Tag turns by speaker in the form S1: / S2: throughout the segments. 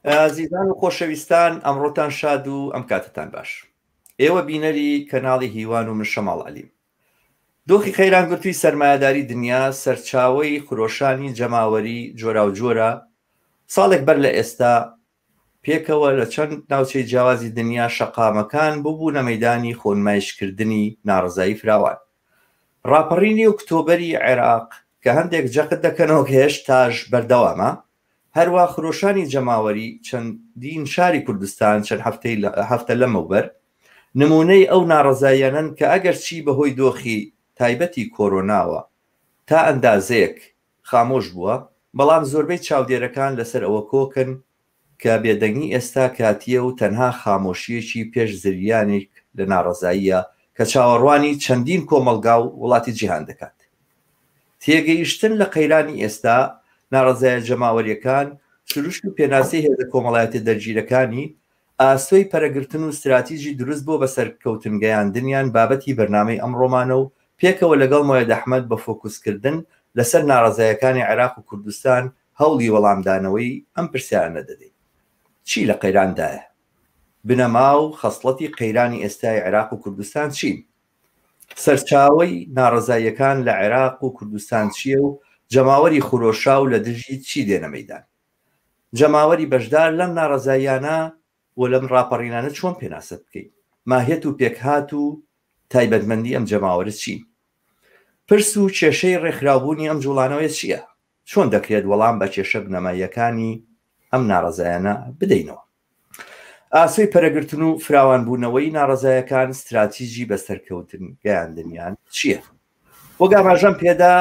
S1: ئازیزان و خۆشەویستان، ئەمڕۆتان شاد و ئەم کاتتان باش. ئێوە بینەری کەناڵی هیوان و من شەماڵ عەلیم. دۆخی خەیرانگرتووی سەرمایەداری دنیا سەرچاوەی خرۆشانی جەماوەری جۆرا و جۆرە ساڵێک بەر لە ئێستا پێکەوە لە چەند ناوچەی جیاوازی دنیا شەقامەکان ببوونە مەیدانی خۆنمایشکردنی ناڕزایی فراوان. ڕاپەڕینی ئۆکتۆبەری عێراق کە هەندێک جەقت دەکەنەوە کە هێشتاش بەردەوامە، هەروە خرۆشانی جەماوەری چەندین شاری کوردستان چەند هەفتە لەمەوبەر نمونەی ئەو ناڕزاییانن کە ئەگەر چی بەهۆی دۆخی تایبەتی کۆرۆناوە تا ئەندازەیەک خامۆش بووە، بەڵام زۆربەی چاودێرەکان لەسەر ئەوە کۆکن کە بێدەنگی ئێستا کاتیە و تەنها خامۆشیەکی پێش زریانێک لە ناڕزاییە کە چاوەڕوانی چەندین کۆمەلگا و وڵاتی جیهان دەکات. تێگەیشتن لە قەیرانی ئێستا ناڕزایە جەماوەریەکان سروشت و پێناسی هێزە کۆمەڵایەتە دەرگیرەکانی ئاسۆی پەرەگرتن و استراتیژی دروست بۆ بەسەرکەوتن گەیاندنیان بابەتی بەرنامەی ئەمڕۆمانە و پێکەوە لەگەڵ مۆیەد ئەحمەد بە فۆکوسکردن لەسەر ناڕزایەکانی عێراق و کوردستان هەوڵی وەڵامدانەوەی ئەم پرسیارانە دەدەین. چی لە قەیراندایە؟ بنەما و خەسڵەتی قەیرانی ئێستای عێراق و کوردستان چین؟ سەرچاوەی ناڕزاییەکان لە عێراق و کوردستان چییە و جەماوەری خرۆشا و لە دژی چی دێنە مەیدان؟ جەماوەری بەشدار لەم ناڕزاییانە و لەم ڕاپەڕینانە چۆن پێناسە بکەین؟ ماهیەت و پێکهات و تایبەتمەندی ئەم جەماوەرە چین؟ پرس و کێشەی ڕێکخراوبوونی ئەم جوڵانەوەی چییە؟ چۆن دەکرێت وەڵام بە کێشە بنەماییەکانی ئەم ناڕزایانە بدەینەوە؟ ئاسۆی پەرەگرتن و فراوانبوونەوەی ناڕزایەکان استراتیژی بەسەرکەوتن گەیاندنیان چییە؟ بۆ گاماژەم پێدا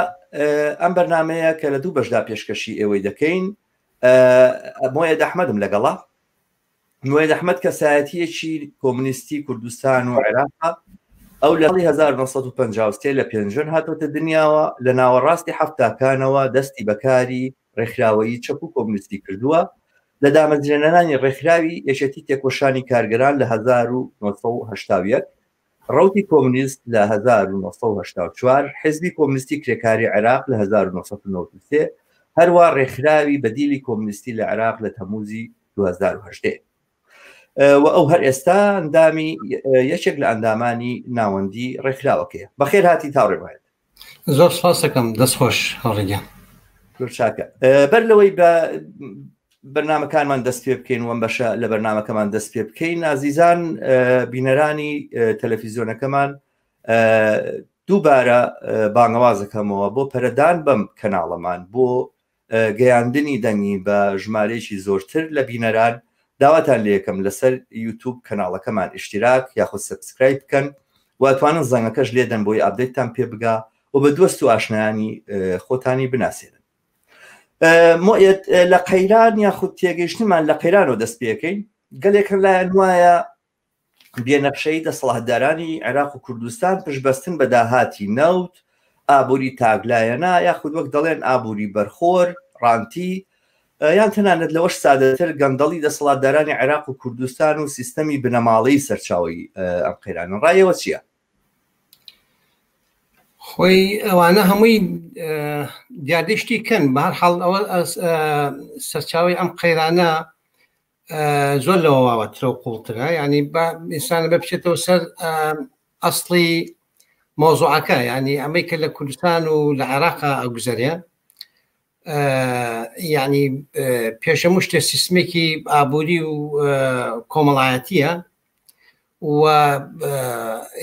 S1: ئەم بەرنمەیە کە لە دوو بەشدا پێشکەشی ئێوەی دەکەین. مۆیەد ئەحمەدم لەگەڵا. مۆیەد ئەحمەد کەسایەتیەکی کۆمونیستی کوردستان و عێراق، ئەو لە 1953 لە پێنجن هاتۆتە دنیاوە، لە ناوەڕاستی هەفتاکانەوە دەستی بەکاری ڕێکخراوەیی چەپ و کۆمونیستی کردووە لە دامەزرێنەرانی ڕێکخراوی یەکێتی تێکۆشانی کارگەران لە 1970 ڕوتی کۆمونیست لە 1984 حزبی کۆمونیستی کرێکاری عێراق لە 1993 هەروە ڕێکخراوی بەدیلی کۆمونیستی لە عێراق لە تەموزی 2010 و ئەو هەر ئێستا ئەندامی یەکێک لە ئەندامانی ناوەندی ڕێکخراوەکەیە. بەخێر هاتی تاوڕێبایەت.
S2: زۆر سپاس دەکەم، دەستخۆش هەڵێگە.
S1: چاکە بەر لەوەی بە بەرنامەکانمان دەست پێ بکەین وەم بەشە لە بەرنامەکەمان دەست پێ بکەین، ئازیزان بینەرانی تەلەڤیزیۆنەکەمان دووبارە بانگەوازەکەمەوە بۆ پەرەدان بەم کەناڵەمان بۆ گەیاندنی دەنگی بە ژمارەیەکی زۆرتر لە بینەران داواتان لێ یەکەم لەسەر یوتیوب کەناڵەکەمان ئیشتراک یاخود سبسکرایب بکەن و ئەتوانن زەنگەکەش لێدەن بۆی ئابدەیتتان پێ بگا و بە دۆست و ئاشنایانی خۆتانی بناسێنن. لە قەیران یاخود تێگەیشتنمان لە قەیرانەوە دەست پێەکەین. گەلێکن لایەن وایە بێنەقشەی دەسەڵاتدارانی عێراق و کوردستان پشتبەستن بە داهاتی نەوت، ئابووری تاگلایەنە یاخود وەک دەڵێن ئابووری بەرخۆر، ڕانتی، یان تەنانەت لەوەش سادەتر گەندەڵی دەسەڵاتدارانی عێراق و کوردستان و سیستەمی بنەماڵەی سەرچاوی ئەم قەیرانە. ڕایەوە چییە؟
S2: خۆی ئەوانە هەمووی دیاردەشتی کەن، بە هەر حاڵ ئەوە سەرچاوی ئەم قەیرانە زۆر لەوە واوەترە و قوڵترە، ینی ئینسانە بپچێتەوە سەر ئەسڵی مۆزوعەکە، ینی ئەمەی کە لە کوردستان و لە عێراقا ئەگوزەرێ، ینی پێشەمو شتێ سیستمێکی ئابووری و کۆمەڵایەتیە و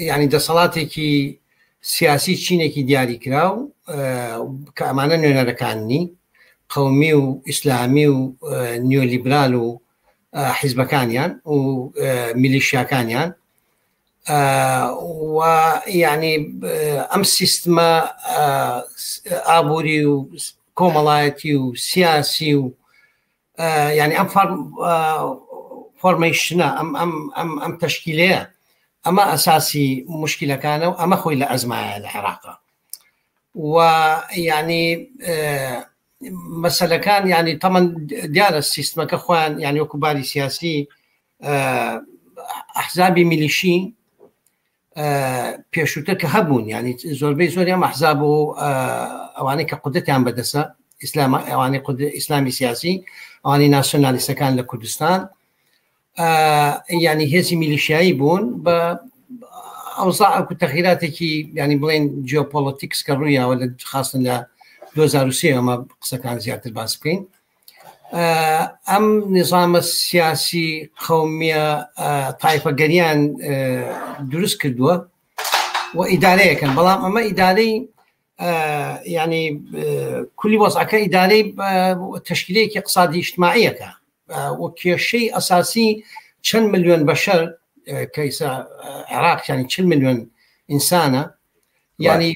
S2: ینی دەسەڵاتێکی سیاسی چینێکی دیاری کراو کە ئەمانە نوێنەرەکانی قەومی و ئیسلامی و نیۆلیبرال و حیزبەکانیان و میلیشیاکانیان و ینی ئەم سیستمە ئابووری و کۆمەڵایەتی و سیاسی و ینی ئەم فۆرمەیشنە ئەم تەشکیلەیە ئەمە ئەساسی مشکلەکانە و ئەمە خۆی لە ئەزمایە لە عێراقا و ینی مەسەلەکان ینی تەمەن دیارە سیستمەکە خۆیان ینی وەکو باری سیاسی ئەحزابی میلیشی پێشووتە کە هەبوون، ینی زۆربەی زۆریان ئەحزاب و ئەوانەی کە قودرەتیان بەدەسە اسلام اواني اسلامي سياسي اواني ناسيوناليست كان لكردستان يعني هزي ميليشياي بون ب اوضاع تغييراتك يعني بلين جيوبوليتكس كرويا ولا خاصه ل 2003 ما قصه كان زياده الباسكين ام نظام السياسي قوميه طائفه قريان دروس كردوا واداريه كان بلام اما اداري يعني كل وضعك اداري تشكيليه اقتصادي اجتماعيه كان وكي شيء اساسي 10 مليون بشر كيس عراق يعني 10 مليون انسانه يعني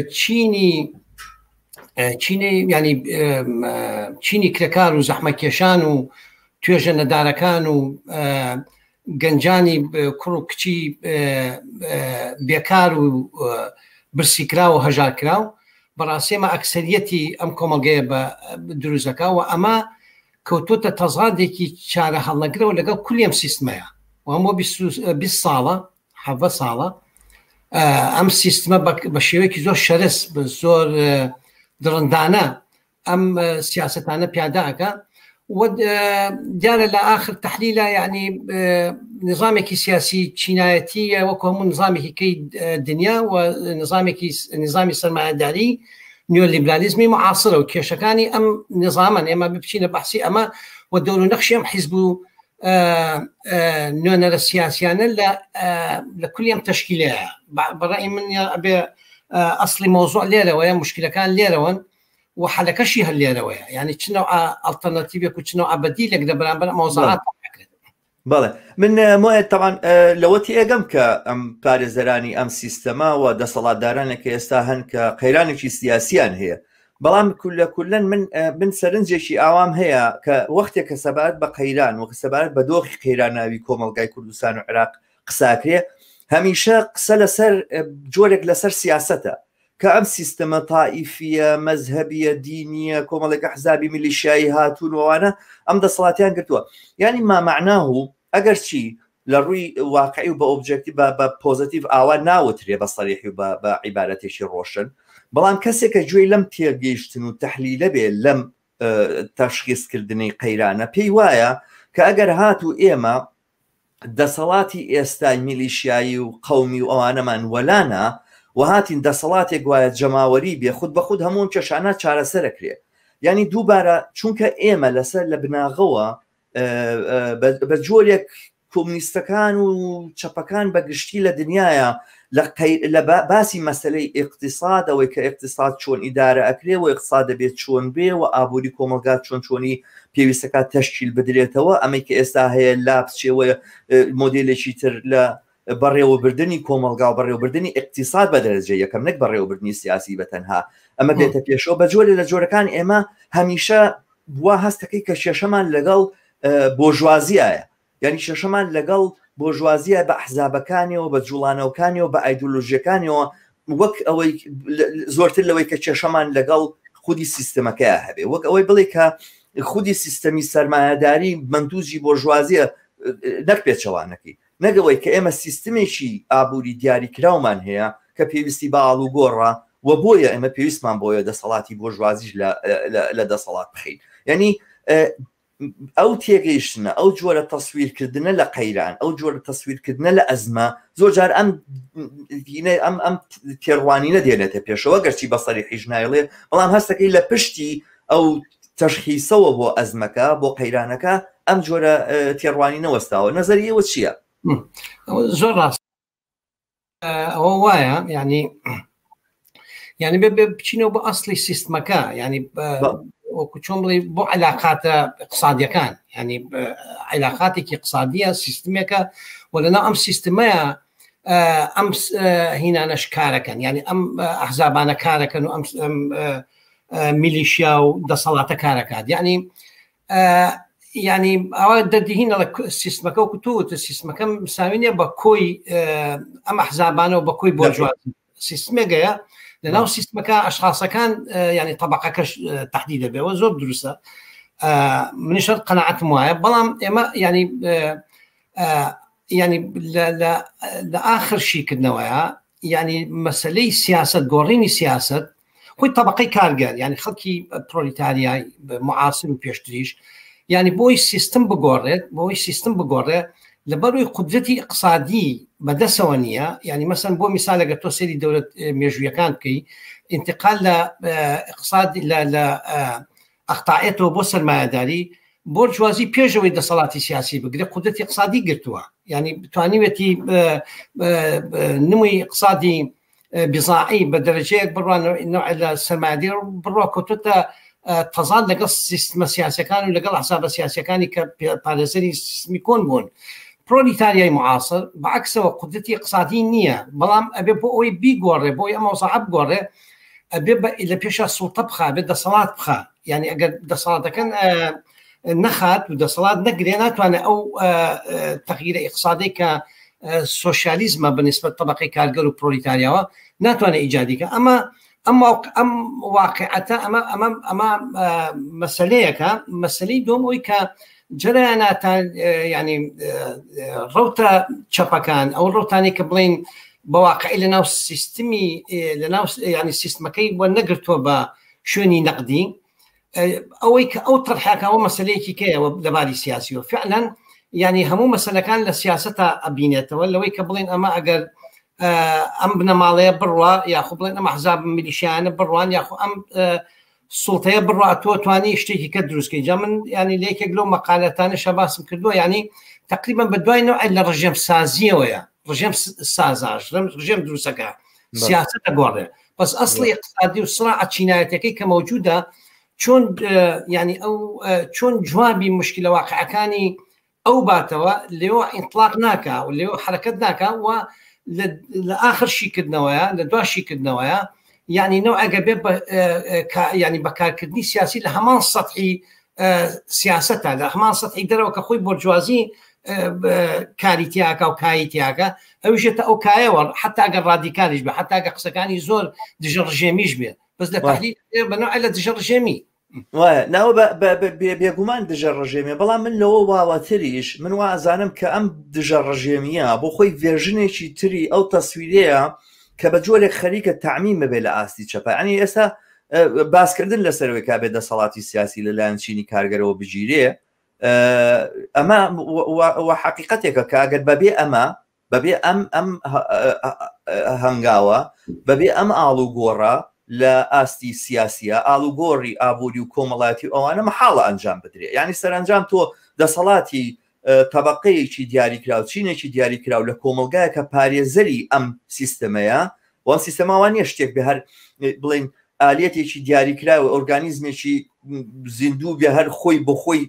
S2: تشيني يعني تشيني كركار وزحمه كيشان وتوجن داركان وجنجاني كروكتي بيكار وبرسيكراو وهجاكراو براسيما اكثريتي ام كومالجيبا دروزكا واما كوتوتا تزادكي شارع هالنقرة ولا كل يوم سيستمايا وهم بالصالة حفظ صالة ام سيستما بشيوكي زور شرس بزور درندانا ام سياستانا بياداكا وديانا لاخر تحليله يعني نظامك سياسي جنايتيه وكم نظامك كي الدنيا ونظامك نظامي سرمایه‌داری نيوليبراليزمي معاصره وكيشكاني ام نظاما اما ببشينا بحثي اما ودوروا نقشي ام حزبوا نونا السياسيان لكل يوم تشكيلها برايي من اصلي موضوع ليروي مشكله كان ليروان وحلكشي هالليروي يعني شنو الترناتيف يكون شنو بديل يقدر برامبر موضوعات
S1: بله من موعد طبعا لوتي اقم كام بارزراني ام سيستما ودسالاتداران كيستاهن كقيراني سياسيان هي بلام كلن من سرنجشي عوام هي كوقت كسبات بقيران وكسبات بدوخ قيراناوي كوملقاي كردستان وعراق قساكري هميشه قسه لسر جورك لسر سياسته كأم سيستما طائفية مذهبية دينية كومالك أحزابي ميليشياي هاتون وانا أم دسالاتيان قلتوا يعني ما معناه أجر شيء لروي واقعي وبأوبجكتيف ببوزيتيف أو ناوتري بصريح بعبارة شيء روشن بلان كسك جوي لم تيجيشتن وتحليل به لم تشخيص كردني قيرانا بيوايا كأجر هاتو إيما دسالاتي إستاي ميليشياي وقومي وأنا من ولانا وهاتين دەسەڵاتێک وایە جەماوەری بێ خود بە خود هەموو کێشانە چارەسەرەکرێ یعنی دووبارە چونکە ئێمە لەسەر لە بناغەوە بە جۆرێک کۆمونیستەکان و چەپەکان بەگشتی لە دنیاە لە باسی مەسەلەی ئیقتصاد ئەوەی کە ئیقتصاد چۆن ئیدارە ئەکرێ و ئیقتصاد دەبێت چۆن بێ و ئابووری کۆمەلگات چۆنی پێویستەکە تەشکیل بدرێتەوە ئەمەی کە ئێستا هەیە لاپچێوە مۆدێلێکی تر لە بەڕێوەبردننی کۆمەلگا و بەڕێوەبردننی ئیقتصاد بە دەرەجە یەکەم نەک بەڕێوەبردننی سیاسی بەتەنها ئەمە بێتە پێشەوە بە جۆرە لە جۆرەکان ئێمە هەمیشە بووە هەستەکەی کە شێشەمان لەگەڵ بۆژوازیایە یعنی شێشەمان لەگەڵ بۆژوازیە بە ئەحزابەکانیەوە بە جوڵانەوەکانیەوە بە ئایدۆلۆژیەکانیەوە وەک ئەوەی زۆرتر لەوەی کە کێشەمان لەگەڵ خودی سیستەمەکەیە هەبێ وەک ئەوەی بڵێ کە خودی سیستەمی سەرمایه‌داری مەندووجی بۆژوازیە نەک پێچەوانەکەی نەگەوەی کە ئێمە سیستمێکی ئابووری دیاریکراومان هەیە کە پێویستی بە ئاڵ و گۆڕە و بۆیە ئێمە پێویستمان بۆیە دەسەڵاتی بۆژوازیش لە دەسەڵات بخەین یعنی ئەو تێگەیشتنە ئەو جۆرە تەسویرکردنە لە قەیران ئەو جۆرە تەسویرکردنە لە ئەزمە زۆر جار ئەم تێڕوانینە دێنێتە پێشەوە گەرچی بەسەریحیش نایڵێ بەڵام هەستەکەی لە پشتی ئەو تەشخیسەوە بۆ ئەزمەکە بۆ قەیرانەکە ئەم جۆرە تێڕوانینە وەستاوە نەزەریەوە چییە؟
S2: زۆر ڕاست ئەوە وایە يعني بچینەوە بۆ ئەسڵی سیستمەکە يعني وەکو چۆن بڵێ بۆ علاقاتە اقتصادیەکان يعني علاقاتێکی اقتصادیە سیستمێکە و لەنا ئەم سیستمەیە ئەم هینانەش کارەکەن يعني ئەم ئەحزابانە کارەکەن و ئەم میلیشیا و دەسەڵاتە کارەکات يعني ئەوە دەردەهینە لە سیستمەکە و کوتوتە سیستمەکە مساوینە بە کۆی ئەم ئەحزابانەوە بە کۆی بۆژوازی سیستمێگەیە لەناو سیستمەکە ئەشخاصەکان يعني طبقەکەش تحدید دەبێەوە زۆر دروستە منیشە قەناعەتم وایە بەڵام ئێمە يعني لە ئاخر شیکردنەوەیە يعني مەسەلەی سیاست گۆڕینی سیاست خۆی طبقەی کارگەر ینی خەڵکی پرۆلیتاریای معاصر و پێشتریش ینی بۆی سیستم بگۆڕێت بۆی سیستم بگۆڕێ لەبەروی قودرەتی اقتصادی بەدەستەوە نییە ینی مەسەن بۆ میسالەگە تۆ سەری دەولەت مێژوویەکان بکەی انتقال لە اقتصاد لە ئەقطاعێتەوە بۆ سەرمایه‌داری بۆ جوازی پێشەوەی دەسەڵاتی سیاسی بگرێت قودرەتی اقتصادی گرتووە ینی بتوانیوێتی نمووی اقتصادی بزاعی بە دەرەجەیەک بڕوان لە سەرمایه‌داری بڕوا کەوتوتە تەزاد لەگەڵ سیستمە سیاسەکان و لەگەڵ حسابە سیاسەکانی کە پارێزەری سیستمی کۆن بوون پرۆلیتاریای معاصر بەعکسەوە قودرەتی اقتصادی نییە بەڵام ئەبێ بۆ ئەوەی بیگۆڕێ بۆی ئەمە وەزاعەت بگۆڕێ ئەبێ لە پێشە سوڵتە بخا بێت دەسەڵات بخا ینی ئەگەر دەسەڵاتەکەن نەخات و دەسەڵات نەگرێ ناتوانێت ئەو تەغییرە اقتصادی کە سۆشیالیزمە بەنسبەت طبقەی کارگەر و پرۆلیتاریاوە ناتوانێت ئیجادیکە ئەم واقعەتە ئەمە مەسەلەیەکە مەسلەی دۆم ئەوی کە جەرایاناتان ینی ڕەوتە چەپەکان ئەو ڕەوتانی کە بڵین بەواقعی لە ناو سیستمی لە ناو ینی سیستمەکەی بۆ نەگرتووە بە شوێنی نەقدی ئەوەی کە ئەو تەرحەکەەوە مەسلەیەکی کەیەوە لەباری سیاسیەوە فعلاً ینی هەموو مەسلەکان لە سیاسەتە ئەبینێتەوە لەوەی کە بڵین ئەمە ئەگەر ئەم بنەماڵەیە بڕوا یاخو بڵێن ئەمە حزاب میلیشیانە بڕوان یاخو ئەم سوڵتەیە بڕوا تۆ توانی شتێکی کە دروستکەی جا من ینی لێکێک لەو مەقالەتانەشە باسم کردووە ینی تقریبا بە دوای نەوە لە ڕژێم سازیەوەیە ڕژێم سازاژ ڕژێم دروستەکە سیاسەتە گۆڕێ بەس ئەسڵی اقتصادی و سڕاعەت چینایەتەکەی کە مەوجودە چۆن ینی ئەو چۆن جوابی مشکلە واقعەکانی ئەو باتەوە لێەوە ئینطلاق ناکە و لێەوە حرەکەت ناکە و لە آخر شیکردنەوەیە لە دوا شیکردنەوەیە یعنی نەوە ئەگە بێ ینی بەکارکردنی سیاسی لە هەمان سەطحی سیاستە لە هەمان سەطحی دەرەوە کە خۆی بۆرجوازی کاریتیاکە و کاییتیاکە ئەوژێتە ئەو کایەوە حتا ئەگەر ڕادیکالیش بێ حتا ئەگە قسەکانی زۆر دژە ڕژێمیش بێ بەس لە تحلیل بەنەوە لە دژە ڕژێمی
S1: وایە ناوە بێگومان دژە ڕژێمیە بەڵام من لەوە واوەتریش من وازانم کە ئەم دژە ڕژێمیە بۆ خۆی ڤێژنێکی تری ئەو تەسویرەیە کە بە جۆرێک خەریکە تعمیمە بێ لە ئاستی چەپە ئەنی ئێستا باسکردن لەسەرەوەی کا بێت دەسەڵاتی سیاسی لەلایەن چینی کارگەرەوە بگیرێ ئەمە حقیقەتێکە کە ئەگەر بەبێ ئەمە بەبێ ئەم هەنگاوە بەبێ ئەم ئاڵوگۆڕە لە ئاستی سیاسیە ئاڵوگۆڕی ئابووری و کۆمەڵاتی ئەوانە مەحاڵە ئەنجام بدرێ ینی سەرنجام تۆ دەسەڵاتی طبقەیەکی دیاریکراو چینێکی دیاریکراو لە کۆمەلگایەکە پارێزەری ئەم سیستەمەیە وان سیستەماوان نیە شتێک بە هەر بڵین ئالێتێکی دیاریکراوە ئۆرگانیزمێکی زیندوو بێ هەر خۆی بۆ خۆی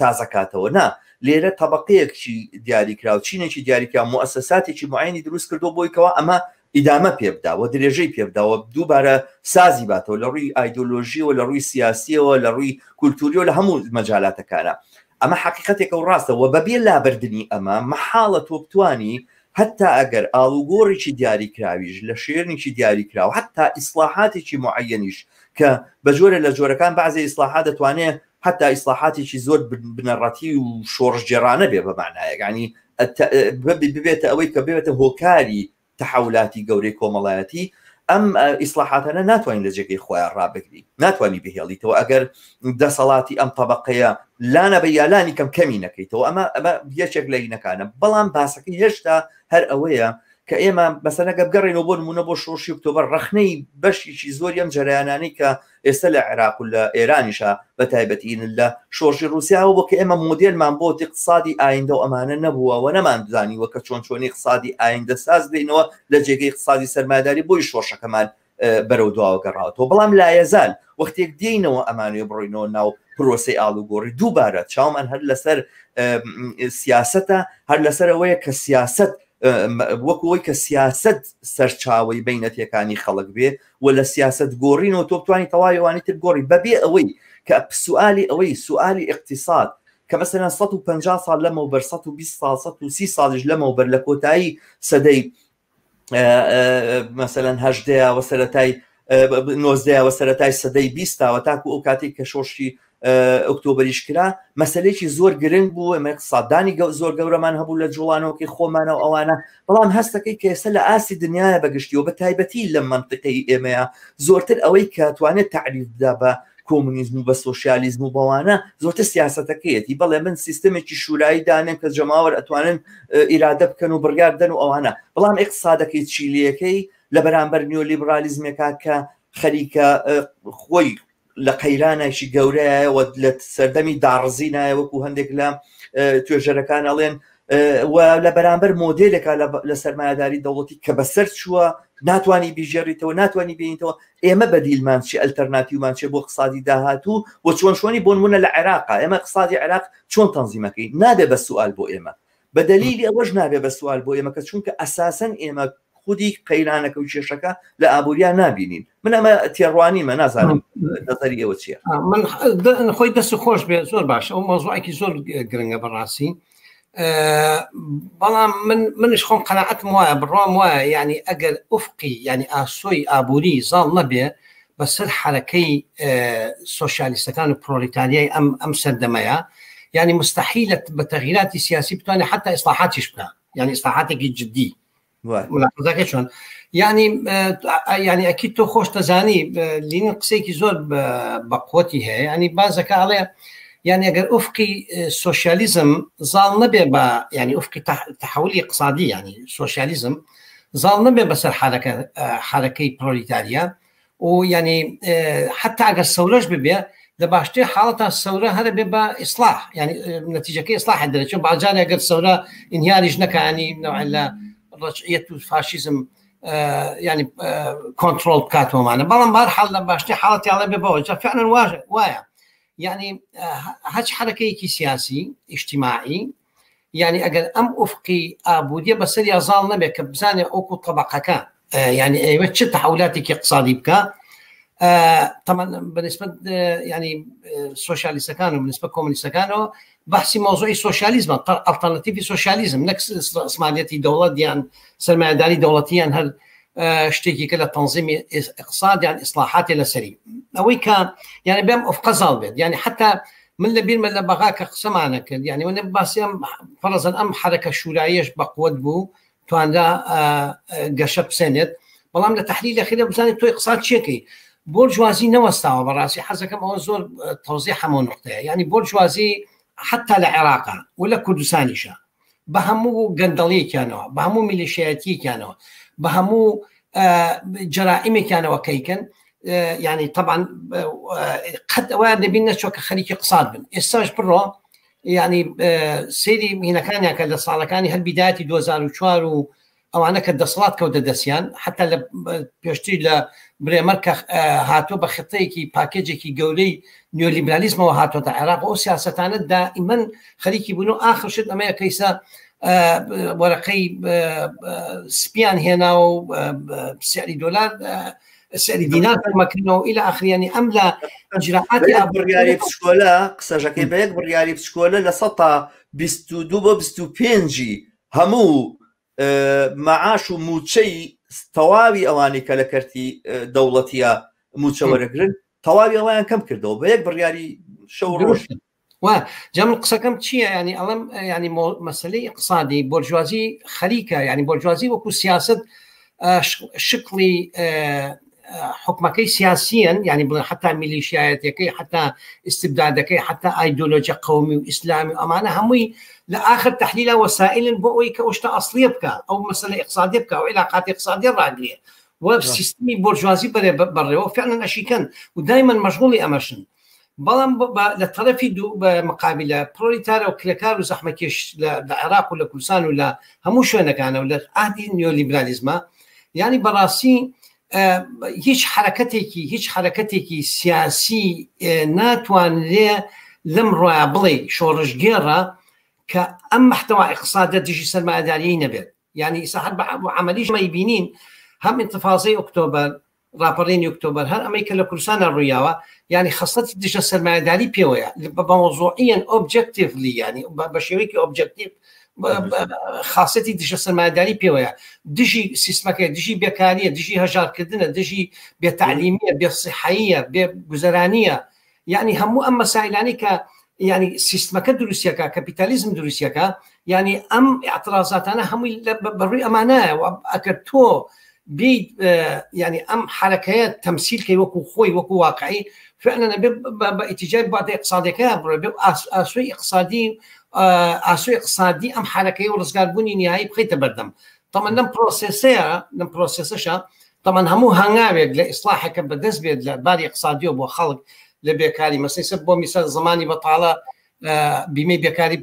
S1: تازەکاتەوە نا لێرە طبقەیەکی دیاریکراو چینێکی دیاریکراو مؤسساتێکی معینی دروست کردو بۆیکەوە ئەمە ئیدامە پێبداوە درێژەی پێبداوە دووبارە سازی باتەوە لە ڕووی ئایدۆلۆژیەوە لە ڕووی سیاسیەوە لە ڕووی کولتوریەوە لە هەموو مەجالاتەکانە ئەمە حقیقەتێکە و ڕاستەوە بەبێ لابردنی ئەمە مەحاڵە تۆ بتوانی حتا ئەگەر ئاڵوگۆڕێکی دیاریکراویش لە شێرنێکی دیاریکراوە حتا ئیسلاحاتێکی معەنیش کە بە جۆرە لە جۆرەکان بەعزی ئیسلاحات دەتوانێت حتا ئیسلاحاتێکی زۆر بنەڕەتی و شۆڕژگێڕانە بێ بەمانایە ینی ببێتە ئەوەی کە بێتە هۆکاری تحولاتی گەورەی کۆمەڵایەتی ئەم ئیسلاحاتانە ناتوانین لە جێگەی خۆیان ڕابگری ناتوانانی بهێڵیتەوە ئەگەر دەسەڵاتی ئەم طبقەیە لانە بە یالانی کەم کەمی نەکەیتەوە ئەمە یەکێک لە هینەکانە بەڵام باسەکەی هێشتا هەر ئەوەیە کە ئێمە بەسەنەگە بگەڕێنەوە بۆ نمونە بۆ شۆشی ئۆکتۆبەر ڕەخنەی بەشیی زۆری ئەم جەرایانانەی کە ئێستا لە عێراق و لە ئێرانیشە بە تایبەتین لە شۆڕژی رووسیاوە بۆ کە ئێمە مۆدێلمان بۆ اقتصادی ئایندە و ئەمانە نەبووەوە نەمانزانیوە کە چۆنی اقتصادی ئایندە ساز بینەوە لە جێگەی اقتصادی سەرمایه‌داری بۆی شۆڕشەکەمان بەرەو دواوە گەڕاوەتەوە بەڵام لایەزال وەختێک دێینەوە ئەمانوێ بڕۆینەوە ناو پرۆسی ئاڵوگۆڕی دووبارە چاومان هەر لەسەر سیاسەتە هەر لەسەر ئەوەیە کە سیاست وەکەوەی کە سیاست سەرچاوی بینەتەکانی خەڵک بێ و لە سیاست گۆڕینەوە تۆ بتوانانی تەواویوانی تر گۆڕی بەبێ ئەوەی کە سوالی ئەوەی سوالی اقتصاد کە مەسەلاً 150 ساڵ لەمەوبەر 120 ساڵ 130 ساڵیش لەمەوبەر لە کۆتایی سەدەی مەسەلاً هەژدەیەوە سەرەتای 90ەوە سەرەتای سەدەی 20ەوە تاکو ئەو کاتێک کە شۆشی ئۆکتۆبەریش کرا مەسلەیەکی زۆر گرنگ بوو ئەمە اقتصاددانی زۆر گەورەمان هەبوو لە جوڵانەوەکی خۆمانەوە ئەوانە بەڵام هەستەکەی کە ئێستا لە ئاسی دنیاە بەگشتیەوە بە تایبەتی لە منطقەی ئێمەیە زۆرتر ئەوەی کە توانێت تعریف بدا بە کۆمونیزم و بە سۆشیالیزم و بەوانە زۆرتر سیاسەتەکەیەتی بەڵێ من سیستمێکی شورایی دانێن کە جەماوەر ئەتوانن ئیرادە بکەن و بڕیاردەن و ئەوانە بەڵام اقتصادەکەی چیلیەکەی لە بەرامبەر نیۆلیبرالیزمێکا کە خەریکە خۆی لە قەیرانێکی گەورەیەوە لە سەردەمی داڕزینایە وەکو هەندێک لە توێژەرەکان ئەڵێن و لە بەرامبەر مۆدێلێکا لە سەرمایه‌داری دەوڵەتی کە بەسەر چووە ناتوانانی بیژێڕیتەوە ناتوانانی بینیتەوە ئێمە بەدیلمان چی ئەلتەرناتیومان چێ بۆ اقتصادی داهاتوو بۆ چۆنی بۆ نمونە لە عێراقا ئێمە اقتصادی عێراق چۆن تەنزیمەکەی نابێ بە سوال بۆ ئێمە بە دەلیلی ئەوەش نابێ بە سوال بۆ ئێمە کە چونکە ئەساسەن ئێمە خودی قەیرانەکە و کێشەکە لە ئابووریان نابینین من ئەمە تێڕوانیمە نازانم نەزەری ئێوە چییە
S2: من خۆی دەست خۆش بێ زۆر باشە ئەو مۆزوعێکی زۆر گرنگە بەڕاستی بەڵام منش خۆم قەناعەتم وایە بڕوام وایە یعنی ئەگەر ئوفقی یعنی ئاسۆی ئابووری زاڵ نەبێ بەسەر حرەکەی سۆشیالیستەکان و پرۆلیتاریای ئەم سەردەمەیە یعنی مستحیلە بە تەغییراتی سیاسی بتوانێت حتا ئیسلاحاتیش بکە یعنی ئیسلاحاتێکی جدی ملاحظەکە چۆن یعنی ئەکی تۆ خۆش دەزانی لینین قسەیەکی زۆر بە قووەتی هەیە ینی بازەکە ئەڵێ يعني اگر افقي سوشياليزم ظل نبي يعني افقي تحولي اقتصادي يعني سوشياليزم ظل نبي بس حركه بروليتاريا ويعني حتى اگر الثوره ببي دباشتي حالتها الثوره هذا بيبقى اصلاح يعني نتيجه كي اصلاح الدرجه بعد جاني اگر الثوره انهيارج نكا يعني نوع الرجعيه الفاشيزم يعني كنترول كاتو معنا بلان مرحله باشتي حالتي على بيبقى فعلا واجه يعني هاش حركة سياسي اجتماعي يعني أجل أم أفقي أبودية بس اللي أظل نبي كبزاني أوكو طبقة كان يعني أيوة شو تحولاتك اقتصادي بكا طبعا بالنسبة يعني سوشياليست كانوا بالنسبة كومونيست كانوا بحثي موضوعي سوشياليزم الترناتيفي سوشياليزم نكس اسماعيليتي دولة ديان سرمایه‌داری دولتيان هل شتێکی کە لە تەنظیمی اقتصادیان ئیسلاحاتی لەسەری ئەوەی کە یعنی بێم ئۆفقەزاڵ بێت یعنی حتا من لە بیرمە لە بەغا کە قسەمانە کرد یعنی من باسی ئەم فەرەزەن ئەم حرەکە شوراییەش بە قووەت بوو تواندا گەشە بسێنێت بەڵام لە تەحلیل ئەخیرە بزانێت تۆ اقتصاد چیەکەی بۆرژوازی نەوەستاوە بەڕاستی حەزەکەم ئەوە زۆر تەوزیح هەموو نقطەیە یعنی بۆرژوازی حتا لە عێراقا و لە کوردستانیشە بە هەموو گەندەڵیەکیانەوە بە هەموو میلیشیەتیەکیانەوە بهمو جرائم كانوا كيكن يعني طبعا قد وارد بينا شو كخليك اقتصاد بن استاج برو يعني سيدي هنا كان ياكل صالكاني هالبدايه 2004 او انا كدصلات كود دسيان حتى بيشتي ل بريمركا هاتو بخطيكي باكيجي جولي نيوليبراليزم وهاتو العراق وسياستنا دائما خليك يبنوا اخر شيء امريكا كيسا ورقي سبيان هنا وسعر دولار سعر دينار مكنه الى اخره يعني املا اجراءات
S1: برياري بسكولا قساجكي بيك برياري بسكولا لسطا 22 25 همو معاش وموتشي تواوي اواني كلكرتي دولتيه موتشا ورقرن تواوي اوان كم كردو بيك برياري شو روش
S2: وجمع القصة كم تشيء يعني ألم يعني مسألة اقتصادي بورجوازي خليكة يعني بورجوازي وكو سياسة شكلي حكمكي سياسيا يعني حتى ميليشياتكي حتى استبدادكي حتى ايديولوجيا قومي واسلامي وامانه همي لاخر تحليل وسائل بوي كوشتا اصليه بكا او مساله اقتصاديه بكا او علاقات اقتصاديه راجليه وسيستمي بورجوازي بري فعلا اشي كان ودائما مشغول امشن بلان للطرف مقابله بروليتاريا وكليكار وزحمكيش للعراق ولا كردستان ولا همو شويه كانوا ولا عهد نيوليبراليزم يعني براسي هیچ حرکتێکی سیاسی ناتوان لێ لەم ڕۆیە بڵێ شۆڕژگێڕە کە ئەم محتەوا اقتصادە دژی سەرمایه‌داری نەبێت یعنی ئێستا بە عەمەلیش مەیبینین هەم ئینتفاضەی ئۆکتۆبەر راپەڕینی ئۆکتۆبەر هەر ئەمەی کە لە کوردستانە ڕوویاوە یعنی خەسەتی دژە سەرمایه‌داری پێوەیە بە مۆزوعیەن ئۆبجەکتیڤلی یعنی بە شێوەیەکی ئۆبجەکتیڤ خاصەتی دژە سەرمایه‌داری پێوەیە دژی سیستمەکە دژی بێکاریە دژی هەژارکردنە دژی بێتەعلیمیە بێسیحەییە بێگوزەرانیە يعني همو أما سائلاني ك يعني سيستمك دروسيكا كابيتاليزم دروسيكا يعني أم اعتراضات أنا هم بري أمانة وأكرتو بي يعني أم حركات تمثيل كي وكو خوي وكو واقعي فعلا باتجاه بعض اقتصادي كابر اسوي اقتصادي ام حركه ورزقار بني نهائي بخيت بردم طبعا لم بروسيسها طبعا همو هنغاوي لاصلاحك بدس بيد باري اقتصادي وخلق لبيكاري مثلا يسبوا مثال زماني بطاله بمي بيكاري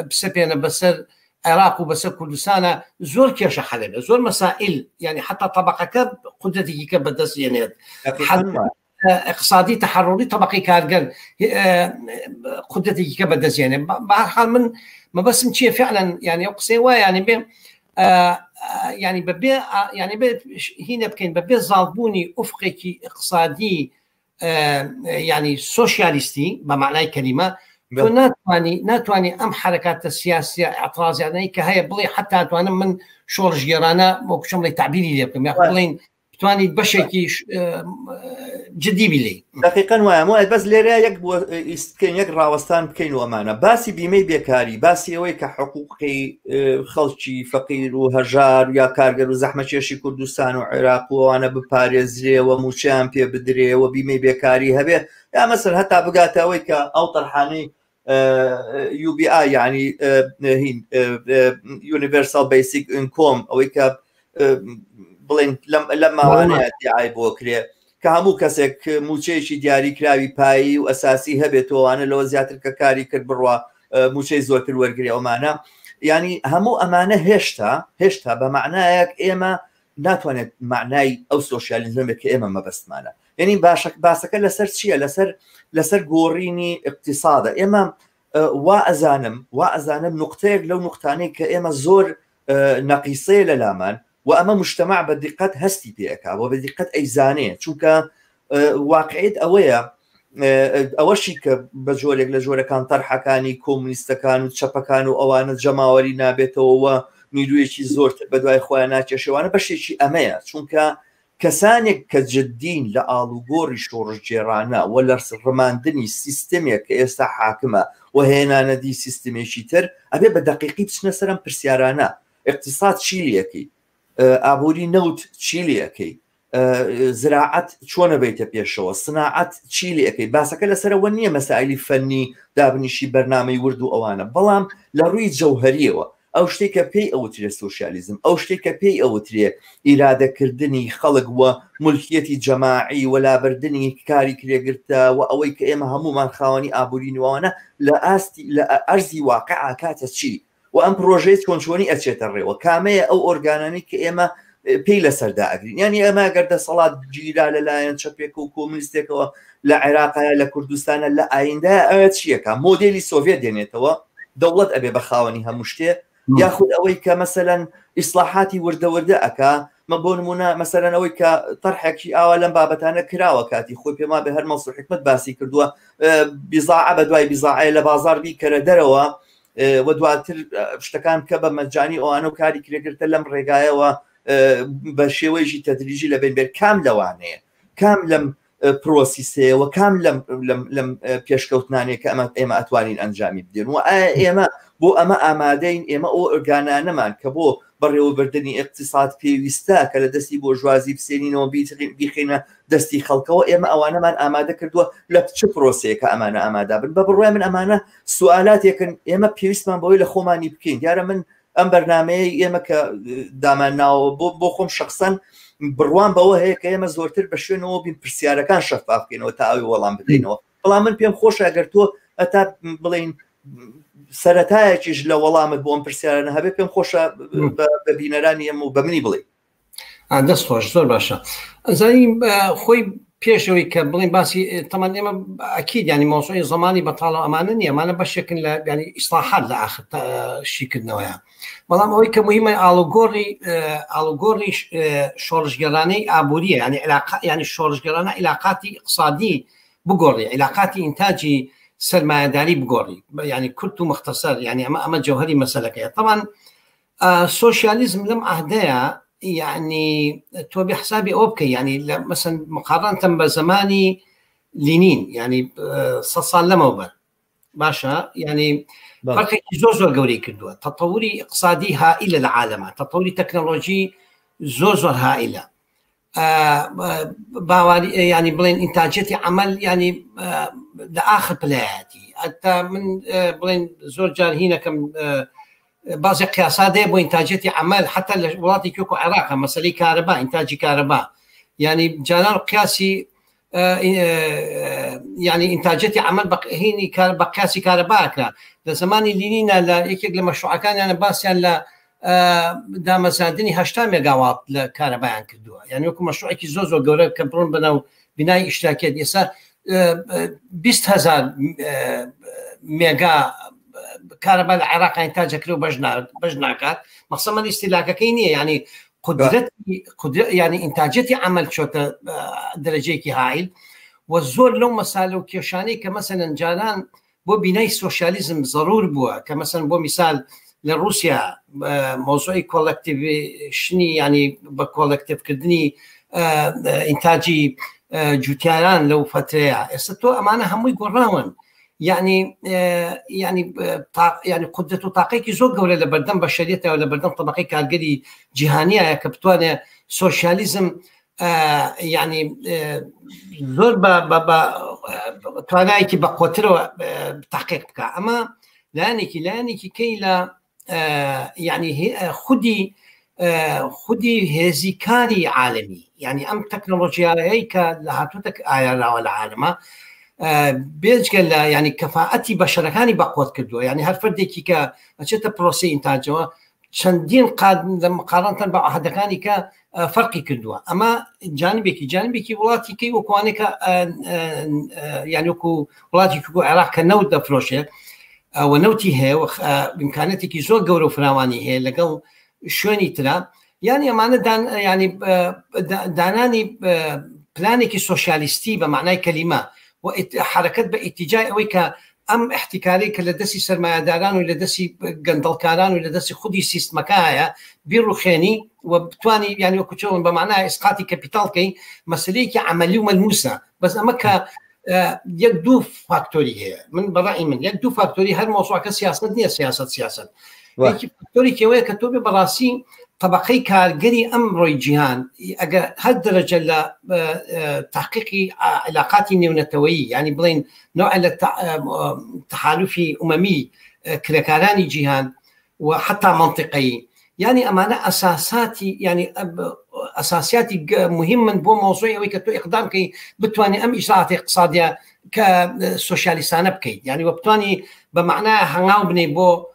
S2: بسبينا بسر عراق وبسر كردستان زور كيش حلبه زور مسائل يعني حتى طبقك قدرتك كبدس يعني اقتصادي تحرري طبقي كارجر قدرتي كبدس يعني بحال من ما بس مشي فعلا يعني اقصي يعني ب يعني ببي يعني هنا بكين ببي ظالبوني افقي اقتصادي يعني سوشياليستي بمعنى الكلمه ناتواني ام حركات السياسيه اعتراض يعني كهي بلي حتى اتوانا من شورج جيرانا وكشم لي تعبيري لكم يقولين تواني بشكي جدي بلي
S1: دقيقا وامو بس ليرا يكن يقرا وستان بكين وامانه باسي بيمي بيكاري باسي ويك حقوقي خلشي فقير وهجار يا كارجر وزحمه شي كردستان وعراق وانا بباريزري ومشام بي بدري وبيمي بيكاري هبه يا مثلا حتى بقاتا ويك او طرحاني يو بي اي يعني هين يونيفرسال بيسك انكوم او ويك بڵێن لەم ماوانەیە دیعای بۆ کرێ کە هەموو کەسێک موچەیەکی دیاری کراوی پایی و ئەساسی هەبێتەوەوانە لەوە زیاتر کە کاری کرد بڕوا موچەی زۆرتر وەرگری ئەومانە ینی هەموو ئەمانە هێشتا بە معنایەک ئێمە ناتوانێت معنای ئەو سۆشیالیزمێک کە ئێمە مەبەستمانە یعنی باسەکە لەسەر چییە لەسەر گۆڕینی اقتصادە ئێمە وا ئەزانم نقطەیەک لەو نقطانەی کە ئێمە زۆر نەقیسەیە لە لامان وأما مجتمع بدقة هستي بيكا وبدقة أيزانية چونك واقعيت أوشي كبجورك لجورة كان طرحة كاني كومونيستا كانوا تشابا كانوا أوانا جماوري نابتو وميلويشي زورت بدواي خوانات يشوانا بشيشي أمية چونك كسانك كجدين لآلوغوري شورج جيرانا ولا رماندني سيستمية كإستا حاكمة وهنا ندي سيستمي شيتر أبي بدقيقي بسنا سرم برسيارانا اقتصاد شيليكي ئابووری نەوت چیلیەکەی زراعەت چۆنە بیتە پێشەوە سناعەت چیلیەکەی باسەکە لەسەرەوە نییە مەسائلی فەنی دابنیشی بەرنامەی ورد و ئەوانە بەڵام لە ڕووی جەوهەریەوە ئەو شتێکە پێی ئەوترێ سوشیالیزم ئەو شتێکە پێی ئەوترێ ئیرادەکردنی خەڵک وە مولکیەتی جەماعی وەلابردنی کاری کرێگرتە و ئەوەی کە ئێمە هەمومان خاوەنی ئابووری نوانە لە ئەرزی واقع کاتە چی و ئەم پرۆژەی چۆنچۆنی ئەچێتە ڕێوە کامەیە ئەو ئۆرگانانی کە ئێمە پێی لەسەردا ئەگرین یعنی ئەمە گەردە سەڵات گیرا لەلایەن چەپێک و کۆمونیستێکەوە لە عێراقایە لە کوردستانە لە ئایندە ئەوە چیەکە مۆدێلی سۆڤێت دێنێتەوە دەوڵەت ئەبێ بە خاوەنی هەموو شتێ یاخود ئەوەی کە مەسەلەن ئیسلاحاتی وردەوردە ئەکا مە بۆ نمونە مەسەلەن ئەوەی کە تەرحێکی ئاوا لەم بابەتانە کراوە کاتی خۆی پێما بە هەر مەسوول حکمت باسی کردووە بیزاعە بە دوای بیزاعە لە بازار بیکەرە دەرەوە و دواتر شتەکان کە بە مەجانی ئەوانە و کاری کرێگرتە لەم ڕێگایەوە بە شێوەیەکی تەدریجی لە بینبێت کام لەوانەیە کام لەم پرۆسیسەیەوە کام لەم پێشکەوتنانێک کە ئێمە ئەتوانین ئەنجامی بدەین و ئێمە بۆ ئەمە ئامادەین ئێمە ئەو ئۆرگانانەمان کە بۆ بەڕێوەبردننی اقتصاد پێویستە کە لە دەستی بۆ ژوازی بسێنینەوە بیخینە دەستی خەڵکەوە ئێمە ئەوانەمان ئامادە کردووە لە چ پرۆسەیەکە ئەمانە ئامادا بن بە بڕوای من ئەمانە سوالاتێکن ئێمە پێویستمان بەوەی لە خۆمانی بکەین دیارە من ئەم بەرنامەیە ئێمە کە دامانناوە بۆ خۆم شخصەن بڕوان بەوە هەیە کە ئێمە زۆرتر بە شوێنەوە بین پرسیارەکان شەفاف بکەینەوە تا ئەوی وەڵام بدەینەوە بەڵام من پێم خۆشە ئەگەر تۆ ئەتا بڵین سەرەتایەکیش لە وەڵامت بۆ ئەم پرسیارانە هەبێ پێم خۆشە بە بینەرانی ئەم و بە منی بڵێ
S2: دەست خۆش زۆر باشە ئەزانین خۆی پێشەوەی کە بڵین باسی تەمان ئێمە ئەکید ینی مۆسوعی زمانی بەتاڵە ئەمانە نییە ئەمانە بەشێکن لە ینی ئیسلاحات لە ئاخر شیکردنەوەیە بەڵام ئەوەی کە مهمە ئاڵوگۆڕی شۆڕژگەرانەی ئابووریە ینی شۆڕژگەرانە علاقاتی اقتصادی بگۆڕی علاقاتی ئینتاجی سرمایه‌داری بگۆڕی ینی کورت و مختصر ینی ئەمە جەوهەری مەسەلەکەیە طبعا سۆشیالیزم لەم عهدەیە يعني تو بحسابي اوكي يعني مثلا مقارنه بزماني لینین ینی 100 سال لەمەوبەر باشە ینی فەرقێکی زۆر گەورەی کردووە تەتەوری اقتصادی هائیلە لە عالەمە تەتەوری تەکنۆلۆژی زۆر هائیلە باواری ینی بڵێن ئینتاجەتی عمل ینی لە ئاخر پلایەتی ئەتا من بڵێن زۆر جار هینەکەم بعضی قیاسات هەیە بۆ ئینتاجەتی عمل حتا لە وڵاتی کوێکو عێراقە مەسەلەی کارەبا ئینتاجی کارەبا ینی جانان قیاسی يعني إنتاجية عمل هيني بقياسي كهرباء لزماني لينينا لا يكيك لمشروع كان أنا بس يعني لا دام زادني 8 ميجا وات لكهرباء كردوها يعني يكون مشروع كي زوز وجورة كبرون بناو بناء اشتراكات يسا 20,000 ميجا كهرباء العراق إنتاجها كرو بجناكات مقصد من استهلاكها كينية يعني قدرة يعني إنتاجية عمل شو درجة كي هايل والزور لو مثال كيشاني كمثلا جانان بو بناء سوشياليزم ضرور بوا كمثلا بو مثال لروسيا موضوع كولكتيف شني يعني بكولكتيف كدني إنتاجي جوتيران لو فترة استو أمانة هم يقررون يعني قدرة طاقة زوج ولا لبردن بشريته ولا بردن طبقة كالجري جهانية كبتوانة سوشياليزم يعني زور توانايكي بقوتره تحقيق بك أما لانك كي لا يعني خدي هزيكاري عالمي يعني أم تكنولوجيا هيك لهاتوتك آية والعالمة بيجقل يعني كفاءتي بشركاني بقوت كدو يعني هالفردي كي كأشياء بروسي إنتاجه شندين قاد مقارنة بأحد كاني كفرقي كدو أما جانبي ولاتي كي وكوانك يعني وكو ولاتي كو عراق كنود فروشه ونوتي هي بإمكانيتي كي زوج جورو فراواني هي لقل شوني ترى يعني أمانة دان يعني داناني بلانك سوشياليستي بمعنى كلمة وحركات باتجاه اويك ام احتكاري كلدسي سرمایه‌داران ولدسي قندلكاران ولدسي خدي سيستمكايا بيروخيني وبتواني يعني وكتشون بمعنى اسقاط كابيتال كي مسليك عملي وملموسه بس امك يدو فاكتوري هي من برايي من يدو فاكتوري هذا الموضوع كسياسه دنيا سياسه فاكتوري كي كتبه براسي طبقي كارجري أمر جيهان هالدرجة لتحقيق علاقات نيونتوية يعني بلين نوع تحالفي أممي كركاراني جيهان وحتى منطقي يعني أمانة أساساتي يعني أساسياتي مهمة بو موضوعي ويكتو إقدام كي بتواني أم إجراءات اقتصادية كسوشياليسانة بكي يعني وبتواني بمعنى هنغاو بني بو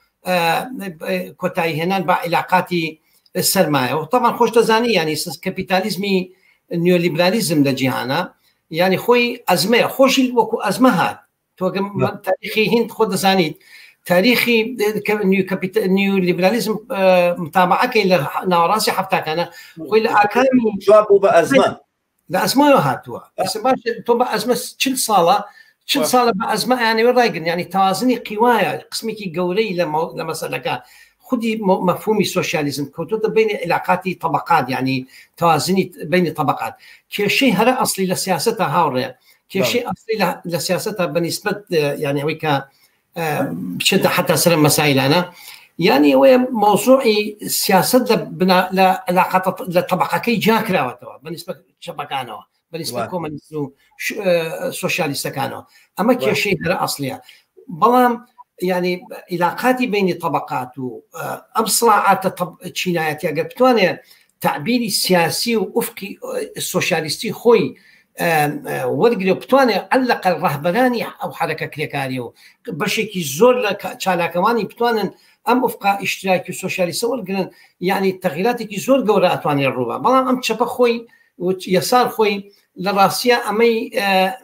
S2: كوتاي هنان بعلاقاتي السرمایه وطبعا خوش تزانی يعني كابيتاليزمي نيوليبراليزم لجهانا يعني خوي ازمه خوش وكو ازمه تو تاريخي هند خود زانيت تاريخي نيوليبراليزم متابعه كي نوراسي حتى كان خوي الاكامي
S1: جوابو بازمه
S2: لازمه هاتوا بس باش تو بازمه شل صاله بازمه يعني ورايقن يعني توازني قوايا قسمي كي قولي لما سلكا خدي مفهومي السوشياليزم كنت بين علاقات طبقات يعني توازني بين طبقات كشيء هذا اصلي لسياستها هاوريا كشيء اصلي لسياستها بالنسبه يعني ويك بشده حتى سلم مسائل انا يعني هو موضوعي سياسه بنا لعلاقات الطبقه كي جاكرا بالنسبه شبكانه بالنسبه كومونيست سوشياليست كانوا اما كشيء هذا اصلي بلام يعني علاقاتي بين الطبقات وصراعات التشينايات قبتواني تعبيري السياسي وافقي السوشياليستي خوي ورقلي بتواني علق الرهبراني او حركه كريكاريو بشكل زور تشالا كمان بتوانن ام افقا اشتراكي السوشياليست ورقلن يعني التغييرات كي زور قورا اتواني الربا بلا ام تشبه خوي ويسار خوي لراسيا امي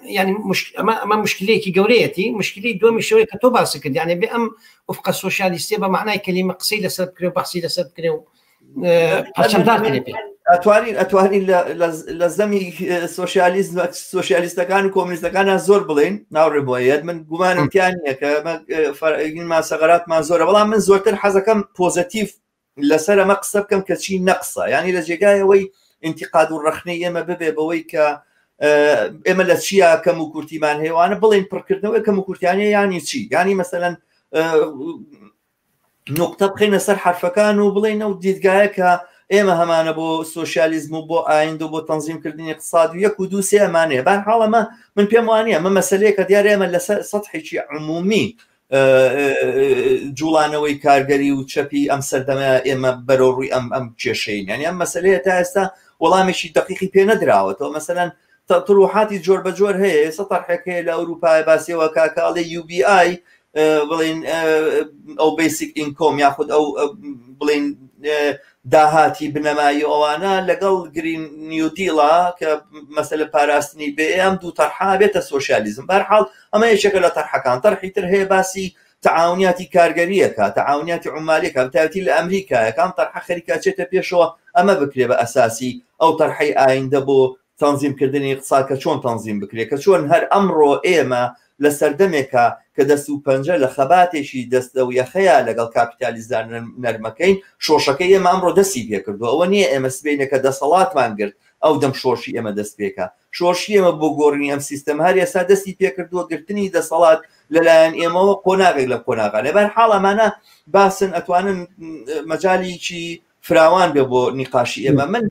S2: يعني اما مشكله كي قوريتي مشكله دومي شويه كتوبا سكت يعني بام افق السوشياليستي بمعنى كلمه قصيده سبب كريو بحسيده سبب كريو
S1: اتواني لازمي سوشياليست كان كومونيست كان زور بلين ناور بويد من قمان امتيانيه كما ثغرات ما زور والله من زورتر حاجه كم بوزيتيف لسر مقصب كم كشي نقصه يعني لجيجاي وي انتقاد الرخنيه ما ببي بويك ئێمە لە چیە کەم و کورتیمان هێوانە بڵێن پڕکردنەوەی کەم و کورتیانە یانی چی ینی مەسەلەن نقطە بخینە سەر حرفەکان و بڵێن و دیدگایە کە ئێمە هەمانە بۆ سۆشیالیزم و بۆ ئایند و بۆ تەنظیمکردنی اقتصاد و 1 و 2 3 ئەمانەیە بەرحاڵەمە من پێم وانە ئەمە مەسەلەیە کە دیارە ئێمە لەسەر سەطحێکی عمومی جوڵانەوەی کارگەری و چەپی ئەم سەردەمە ئێمە بەرەوڕووی ئەم کێشەین ینی ئەم مەسەلەیە تا ئێستا وەڵامێکی دقیقی پێ نەدراوەتەوە مەسەلەن تڕوحاتی جۆر بە جۆر هەیە ئێستا تەرحێکەیە لە ئەوروپای باسیەوە کاکاڵی UBI بڵین ئەو بیسیک ئینکۆم یاخود ئەو بڵین داهاتی بنەمایی ئەوانە لەگەڵ گرین نیودیڵە کە مەسەلە پاراستنی بێ ئەم دوو تەرحا بێتە سۆشیالیزم بەرحاڵ ئەمە یەکێکە لە تەرحەکان تەرحی تر هەیە باسی تعاونیاتی کارگەریەکە تعاونیاتی عمالیەکە تایبەتی لە ئەمریکا یەکان تەرحە خەریکا چێتە پێشەوە ئەمە بکرێ بە ئەساسی ئەو تەرحەی ئایندە بۆ تەنظیمکردنی اقتصاد کە چۆن تەنظیم بکرێت کە چۆن هەر ئەمڕۆ ئێمە لە سەردەمێکە کە دەست و پەنجە لە خەباتێکی دەستە و یەخەیە لەگەڵ کاپیتالیزدار نەرمەکەین شۆشەکەی ئێمە ئەمڕۆ دەستی پێکردو ئەوە نییە ئێمە سبینەکە دەسەڵاتمان گرت ئەو دەم شۆشی ئێمە دەست پێکە شۆشی ئێمە بۆ گۆڕنی ئەم سیستەم هەر ئێستا دەستی پێکردووە گرتنی دەسەڵات لەلایەن ئێمەوە قۆناغێک لە قۆناغان لەبەر حاڵ ئەمانە باسن ئەتوانن مەجالیکی فراوان بێ بۆ نیقاشی ئێمە من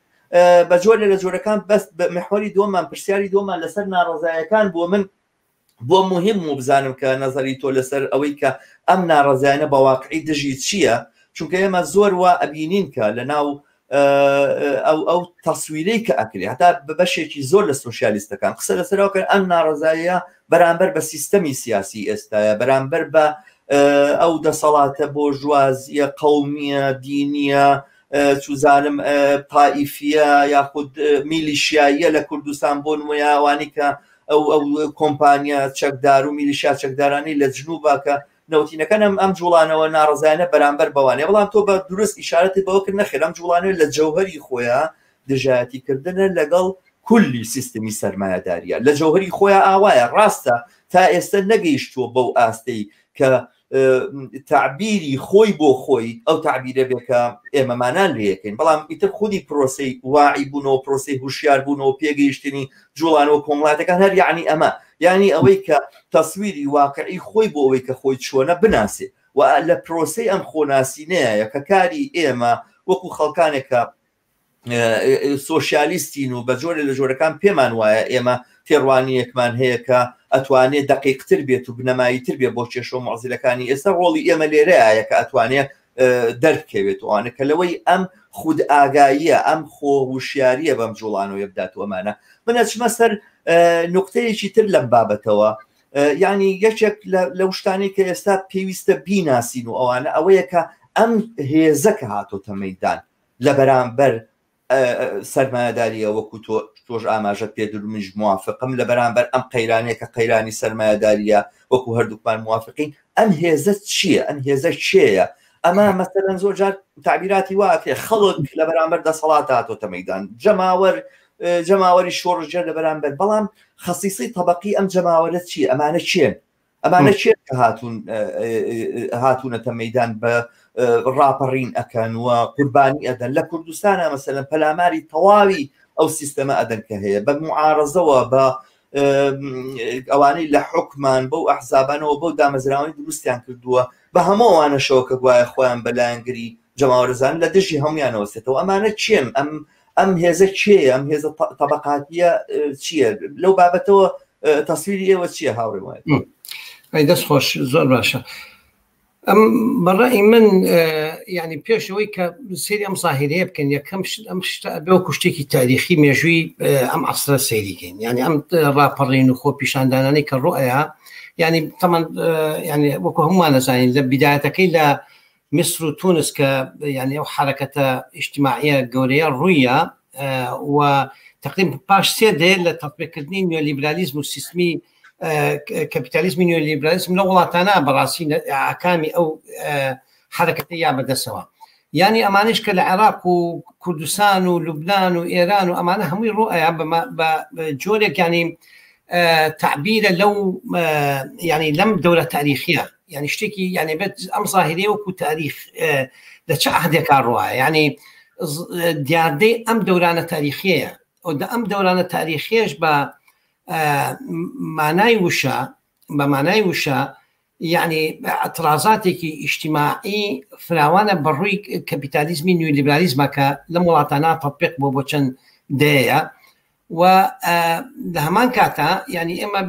S1: بە جۆرە لە جۆرەکان بەست بە محوەری دۆمان پرسیاری دۆمان لەسەر ناڕەزایەکان بۆ من بۆ مهم و بزانم کە نەزەری تۆ لەسەر ئەوەی کە ئەم ناڕەزایانە بە واقعی دژی چییە چونکە ئێمە زۆر وا ئەبینین کە لە ناو ئەو تەسویرەی کە ئەکرێ هەتا بە بەشێکی زۆر لە سۆشیالیستەکان قسە لەسەرەوە کرد ئەم ناڕەزاییە بەرامبەر بە سیستەمی سیاسی ئێستاە بەرامبەر بە ئەو دەسەڵاتە بۆ ژوازیە قەومیە دینیە چوزانم تائیفیە یاخود میلیشیاییە لە کوردستان بۆ نمایاوانی کە ئەو کۆمپانیا چەکدار و میلیشیا چەکدارانی لە جنوبا کە نەوتینەکەن ئەم جوڵانەوە ناڕزانە بەرامبەر بەوانێ بەڵام تۆ بە درست ئیشارەتی بەوە کرد نەخێر ئەم جوڵانە لە جەوهەری خۆیان دژایەتیکردنە لەگەڵ کولی سیستمی سەرمایەداریە لە جەوهەری خۆیان ئاوایە ڕاستە تا ئێستا نەگەیشتووە بەو ئاستەی کە تعبیری خۆی بۆ خۆی ئەو تعبیرە بێکە ئێمەمانان لێەکەین بەڵام ئیتر خودی پرۆسی واعی بوونەوە پرۆسی هوشیار بوونەوە پێگەیشتنی جوڵانەوە کۆمەڵاتەکان هەر یعنی ئەمە یعنی ئەوەی کە تەسویری واقعی خۆی بۆ ئەوەی کە خۆی چۆنە بناسێ و لە پرۆسی ئەم خۆناسینەیە کە کاری ئێمە وەکو خەڵکانێکە سۆشیالیستین و بە جۆرە لە جۆرەکان پێمان وایە ئێمە تێڕوانیەکمان هەیە کە ئەتوانێت دقیقتر بێت و بنەماییتر بێت بۆ کێشە و معزیلەکانی ئێستا ڕۆڵی ئێمە لێرەیە کە ئەتوانێت دەرکەوێت وانە کە لەوەی ئەم خود ئاگاییە ئەم خۆهوشیاریە بەم جوڵانەوە بداتوەمانە من ئەچمە سەر نقطەیەکی تر لەم بابەتەوە یعنی یەکێک لەو شتانی کە ئێستا پێویستە بیناسین و ئەوانە ئەوەیە کە ئەم هێزەکە هاتۆتە مەیدان لە بەرامبەر سەرمایەداریە وەکو تۆش ئاماژەت پێدر منیش موافقم لە بەرامبەر ئەم قەیرانەیە کە قەیرانی سەرمایەداریە وەکو هەردووکمان موافقین ئەم هێزە چییە ئەم هێزە چێیە ئەمە مەسەلەن زۆر جار تعبیراتی واکرێ خەڵک لە بەرامبەر دەسەڵات هاتۆتە مەیدان جەماوەری شۆڕژێر لە بەرامبەر بەڵام خەسیسی طبقی ئەم جەماوەرە چییە ئەمانە چێن ئەمانە چێت کە هاتوونەتە مەیدان بە ڕاپەڕین ئەکەن و قوربانی ئەدەن لە کوردستانە مەسەلەن پەلاماری تەواوی ئەو سیستەمە ئەدەن کە هەیە بە معارەزەوە بە ئەوانەی لە حکمان بەو ئەحزابانەوە بەو دامەزراوەی دروستیان کردووە بە هەموو ئەوانەشەوە کە گوایە خۆیان بەلایەنگری جەماوەرزان لە دژی هەمویانەوەستێتەوە ئەمانە چێن ئەم هێزە چێە ئەم هێزە طبقاتیە چییە لەو بابەتەوە تەسویری ئێوە چییە هاوڕێ وایە
S2: دەست خۆش زۆر باشە بەڕای من ینی پێشەوەی کە سێری ئەم زاهیرەیە بکەن یەکەم ئەم بێوەکو شتێکی تاریخی مێژووی ئەم عەسرە سەیریکەین ینی ئەم ڕاپەڕین و خۆ پیشاندانانەی کە ڕۆیە ینی تەمان ینی وەکو هەمومان نەزانین لە بیدایەتەکەی لە میسر و تونس کە ینی ئەو حرەکەتە ئیجتیماعیە گەورەیە ڕوویە و تقریبا پاش سێ دێ لە تەطبیقکردنی نیۆلیبرالیزم و سیستمی کەپیتالیزمی نیۆلیبرالیزم لە وڵاتانە بەڕاستی ئاکامی ئەو حرەکەتە یا بەدەستەوە ینی ئەمانش کە لە عێراق و کوردستان و لوبنان و ئێران و ئەمانە هەمووی ڕوئە بە جۆرێک ینی تعبیرە لەو ینی لەم دەورە تاریخیە ینی شتێکی ینی بێت ئەم زاهیرەیە وەکو تاریخ لە چه عەهدێکا ڕوایە ینی دیاردەی ئەم دەورانە تاریخیەیە و ئەم دەورانە تاریخیەش بە معنای وشە بە معنای وشە یعنی اعتراضاتێکی ئیجتیماعی فراوانە بەڕووی کەپیتالیزمی نیولیبرالیزمەکە لەم وڵاتانە تەطبیق بۆ چەند دەیە و لە هەمان کاتە ینی ئێمە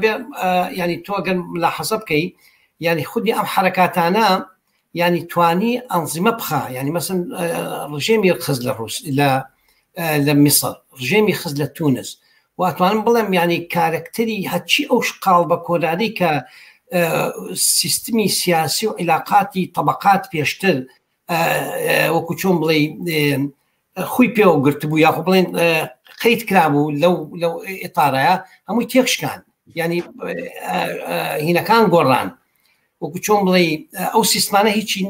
S2: ینی تۆ گەن ملاحەزە بکەی ینی خودی ئەم حرەکاتانە ینی توانی ئەنزیمە بخە ینی مەسن ڕژێمی خز لە ڕووس لە میسر ڕژێمی خز لە تونس واتوانم بڵێم ینی کارکتەری هەچی ئەو شقاڵ بە کۆداری کە سیستمی سیاسی و علاقاتی طبقات پێشتر وەکو چۆن بڵێ خوی پێوە گرتبوو یاخۆ بڵێن قەید کرابوو لەو ئێتارەیە هەمووی تێکشکان ینی هینەکان گۆڕان وەکو چۆن بڵێ ئەو سیستمانە هیچی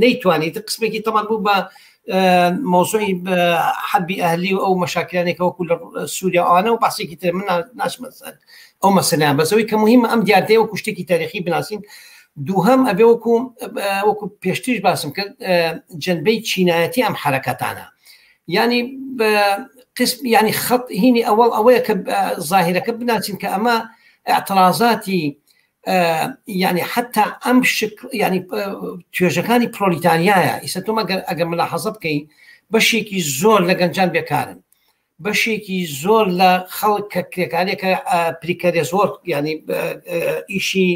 S2: نەیتوانێت قسمێکی تەمان بوو بە مۆزوعی حەبی ئەهلی و ئەو مەشاکلانێکە وەکو لە سووریا ئەوانە و باسێکی تر من ناچمە سەر ئەو مەسەلەیان بەسەوەی کە مهمە ئەم دیاردەیە وەکو شتێکی تاریخی بناسین دووهەم ئەبێ وەکو پێشتریش باسم کرد جەنبەی چینایەتی ئەم حرەکەتانە ینی قسم ینی خەت هینی ئەوەڵ ئەوەیە کە ظاهیرەکە بناچین کە ئەمە اعتراضاتی يعني حتى ئەم ینی توێژەکانی پرۆلیتاریایە ئیسە تۆ ئەگەر ملاحەزە بکەی بەشێکی زۆر لە گەنجان بێکارن بەشێکی زۆر لە خەڵک کە کرێکارێکە پریکەرێ زۆر ینی ئیشی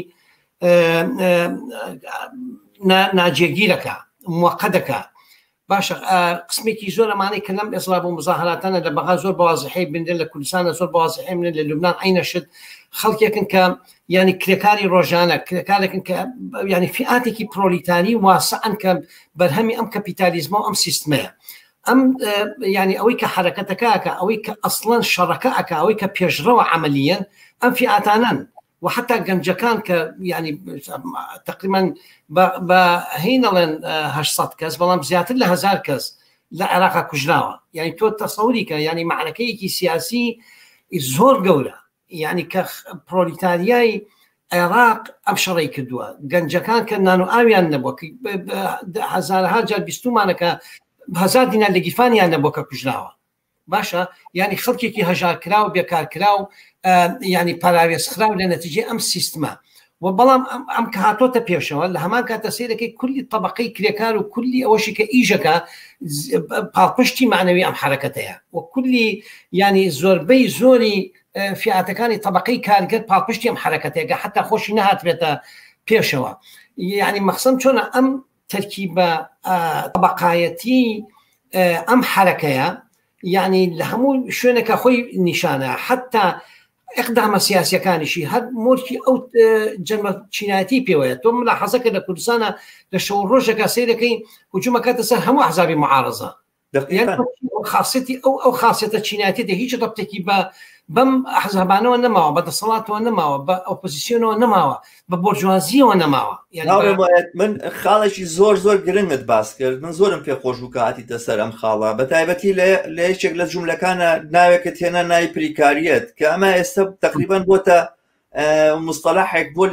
S2: ناجێگیرەکە موەقەتەکە باشە قسمێکی زۆر ئەمانەی کە لەم ئێسڵا بۆ مزاهراتانە لە بەغا زۆر بەوازحی بندن لە کوردستانە زۆر بەوازحی من لە لوبنان عینە شت خەڵکێکن کە ینی کرێکاری ڕۆژانە کرێکارێکن کە ینی فئاتێکی پرۆلیتاری واسەعن کە بەرهەمی ئەم کەپیتالیزمە و ئەم سیستمەیە ئەم ینی ئەوەی کە حرەکەتەکەکە ئەوەی کە ئەسڵەن شەڕەکە ئەکە ئەوەی کە پێشڕەوە عملیەن ئەم فئاتانن وحتى گەنجەکان کە ینی تقریبا بە هینەڵێن 800 کەس بەڵام زیاتر لە 1000 کەس لە عێراقا کوژراوە ینی تۆ تەسەوری کە ینی معنەکەیەکی سیاسی زۆر گەورە ینی کە پرۆلیتاریای عێراق ئەم شەڕی کردووە گەنجەکان کە نان و ئاویان نەبووە هەزارها جار بیستومانەکە 1000 دینار لە گیفانیان نەبووە کە کوژراوە باشە ینی خەڵکێکی هەژارکرا و بێکارکرا و ینی پاراوێزخرا و لە نەتیجێ ئەم سیستمە و بەڵام ئەم کە هاتۆتە پێشەوە لە هەمان کاتە سیرەکەی کولی طبقەی کرێکار و کولی ئەوەشی کە ئیژەکە پاڵپشتی معنەوی ئەم حرەکەتەیە و کولی ینی زۆربەی زۆری فئاتەکانی طبقەی کارگەر پاڵپشتی ئەم حرەکەتێکە حتا خۆشی نهاتبێتە پێشەوە ینی مەخسەم چۆنە ئەم تەرکیبە طبقایەتی ئەم حرەکەیە يعني لهمو شوێنێکە خۆی نیشانە حتا ئەقدامە سیاسیەکانیشی هەر مۆرکی ئەو جەنمە چینایەتی پێوەیە تۆ ملاحەزەکە لە کوردستانە لە شەو ڕۆژێکە سیرەکەی هجوومەکەتە سەر هەموو ئەحزابی معارەزە خاصەتی ئەو خاصێتە چینایەتی دە هیچ ڕەبتێکی بەم ئەحزابانەوە نەماوە بە دەسەڵاتەوە نەماوە بە ئۆپۆزیسیۆنەوە نەماوە بە بۆرژوازیەوە نەماوە
S1: من خاڵێکی زۆر گرنگت باس کرد من زۆرم پێ خۆش و کاتیتە سەر ئەم خاڵە بە تایبەتی لە یەکێک لە جوملەکانە ناوێکت هێنا نای پریکاریەت کە ئەمە ئێستا تقریبا بۆتە مستەلاحێک بۆ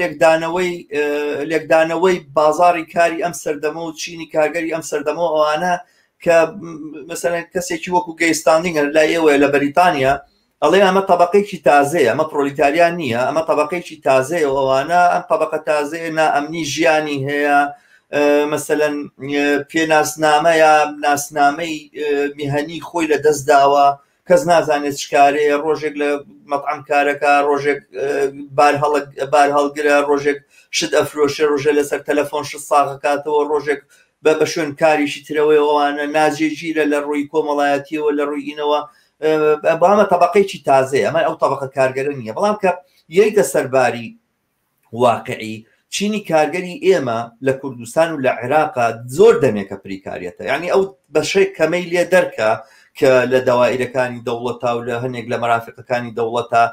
S1: لێکدانەوەی بازاڕی کاری ئەم سەردەمە و چینی کارگەری ئەم سەردەمە ئەوانە کە مثلا کەسێکی وەکو گەیستاندینگە لای ئێوە لە بەریتانیا ئەڵێ ئەمە طبقەیەکی تازەیە ئەمە پرۆلیتاریان نییە ئەمە طبقەیەکی تازەیە ئەوانە ئەم طبقە تازەیە نائەمنی ژیانی هەیە مثلەن پێناسنامەیە ناسنامەی میهەنی خۆی لە دەست داوە کەس نازانێت چکارەیە ڕۆژێک لە مەطعەم کارەکە ڕۆژێک بار هەڵگرە ڕۆژێک شت ئەفرۆشێ ڕۆژێ لەسەر تەلەفۆن شت ساغەکاتەوە ڕۆژێک بە شوێن کاریشی ترەوەی ئەوانە ناجێگیرە لە ڕووی کۆمەڵایەتیەوە لە ڕووی ئینەوە بەڵامە طبقەیەکی تازەیە ئەمە ئەو طبقە کارگەرە نییە بەڵام کە یەکدە سەرباری واقعی چینی کارگەری ئێمە لە کوردستان و لە عێراقا زۆر دەمێکە پریکاریەتە یعنی ئەو بەشەی کەمەی لێ دەرکە کە لە دەوائرەکانی دەوڵەتە و لە هەنێک لە مەرافقەکانی دەوڵەتە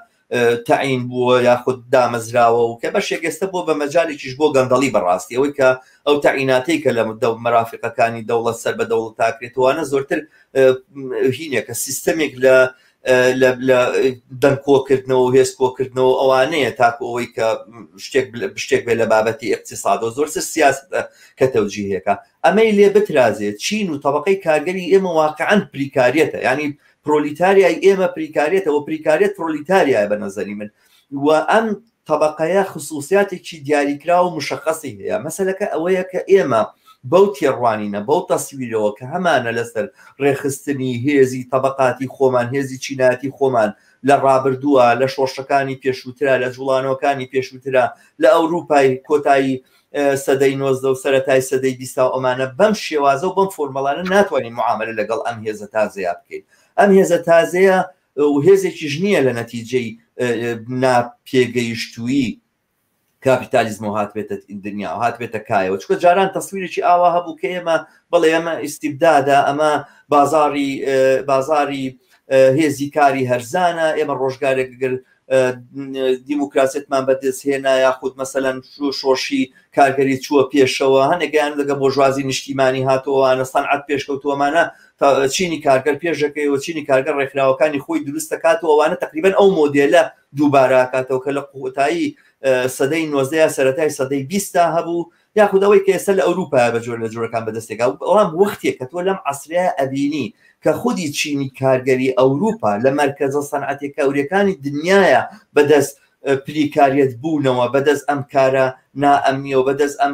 S1: تعین بووە یاخود دامەزراوە و کە بەشێک ئێستا بۆ بە مەجالێکیش بۆ گەندەڵی بەڕاستی ئەوەی کە ئەو تعیناتەی کە لە مەرافقەکانی دەوڵەت سەر بە دەوڵەت تاکرێتوانە زۆرتر هینێکە سیستەمێک لە دەنکۆکردنەوە و هێزکۆکردنەوە ئەوانەیە تاکو ئەوەی کە شتێک بێ لە بابەتی اقتصادەوە زۆرتر سیاستە کە تەوجیهەکە ئەمەی لێ بترازێت چین و طبقەی کارگەری ئێمە واقعاً پریکاریەتە ینی پرۆلیتاریای ئێمە پریکارێتەوە پریکارێت پرۆلیتاریای بە نەزەری من و ئەم طبقەیە خصوصیاتێکی دیاریکرا و مشخصی هەیە مەسەلەکە ئەوەیە کە ئێمە بەو تێڕوانینە بەو تەسویرەوە کە هەمانە لەسەر ڕێخستنی هێزی طبقاتی خۆمان هێزی چیناتی خۆمان لە ڕابردووە لە شۆڕشەکانی پێشووترا لە جوڵانەوەکانی پێشووترا لە ئەوروپای کۆتایی سەدەی 19 و سەرەتای سەدەی 20 ئەمانە بەم شێوازە و بەم فۆرمەڵانە ناتوانین معاملە لەگەڵ ئەم هێزە تازەیە بکەین ئەم هێزە تازەیە و هێزێکیش نییە لە نەتیجەی ناپێگەیشتووی کاپیتالیزم و هاتبێتە دنیا و هاتبێتە کایەوە چکە جاران تەسویرێکی ئاوا هەبوو کە ئێمە بەڵێ ئەمە ئیستیبدادا ئەمە بازاری هێزی کاری هەرزانە ئێمە ڕۆژگارێکگەر دیموکراسێتمان بەدەستهێنا یاخود مەسەلەن شۆشی کارگەری چووە پێشەوە هەنێکیان لەگە بۆژوازی نیشتیمانی هاتووەوانە سەنعەت پێشکەوتووەمانە چینی کارگەر پێشەکەیەوە چینی کارگەر ڕێکخراوەکانی خۆی دروست دەکاتەوەوانە تقریبەن ئەو مۆدێلە دووبارە کاتەوە کە لە قوتایی سەدەی 19 سەرەتای سەدەی 20 هەبوو یاخودەوەی کە ئێستا لە ئەوروپا بەجۆر لە جۆرەکان بەدەستێکا بەڵام وەختێک کە تۆ لەم عەسرەیە ئەبینی کە خودی چینی کارگەری ئەوروپا لە مەرکەزە سەنعەتی کەورەکانی دنیاە بەدەست پلیکاریەت بوونەوە بەدەست ئەم کارە نائەمنیەوە بەدەست ئەم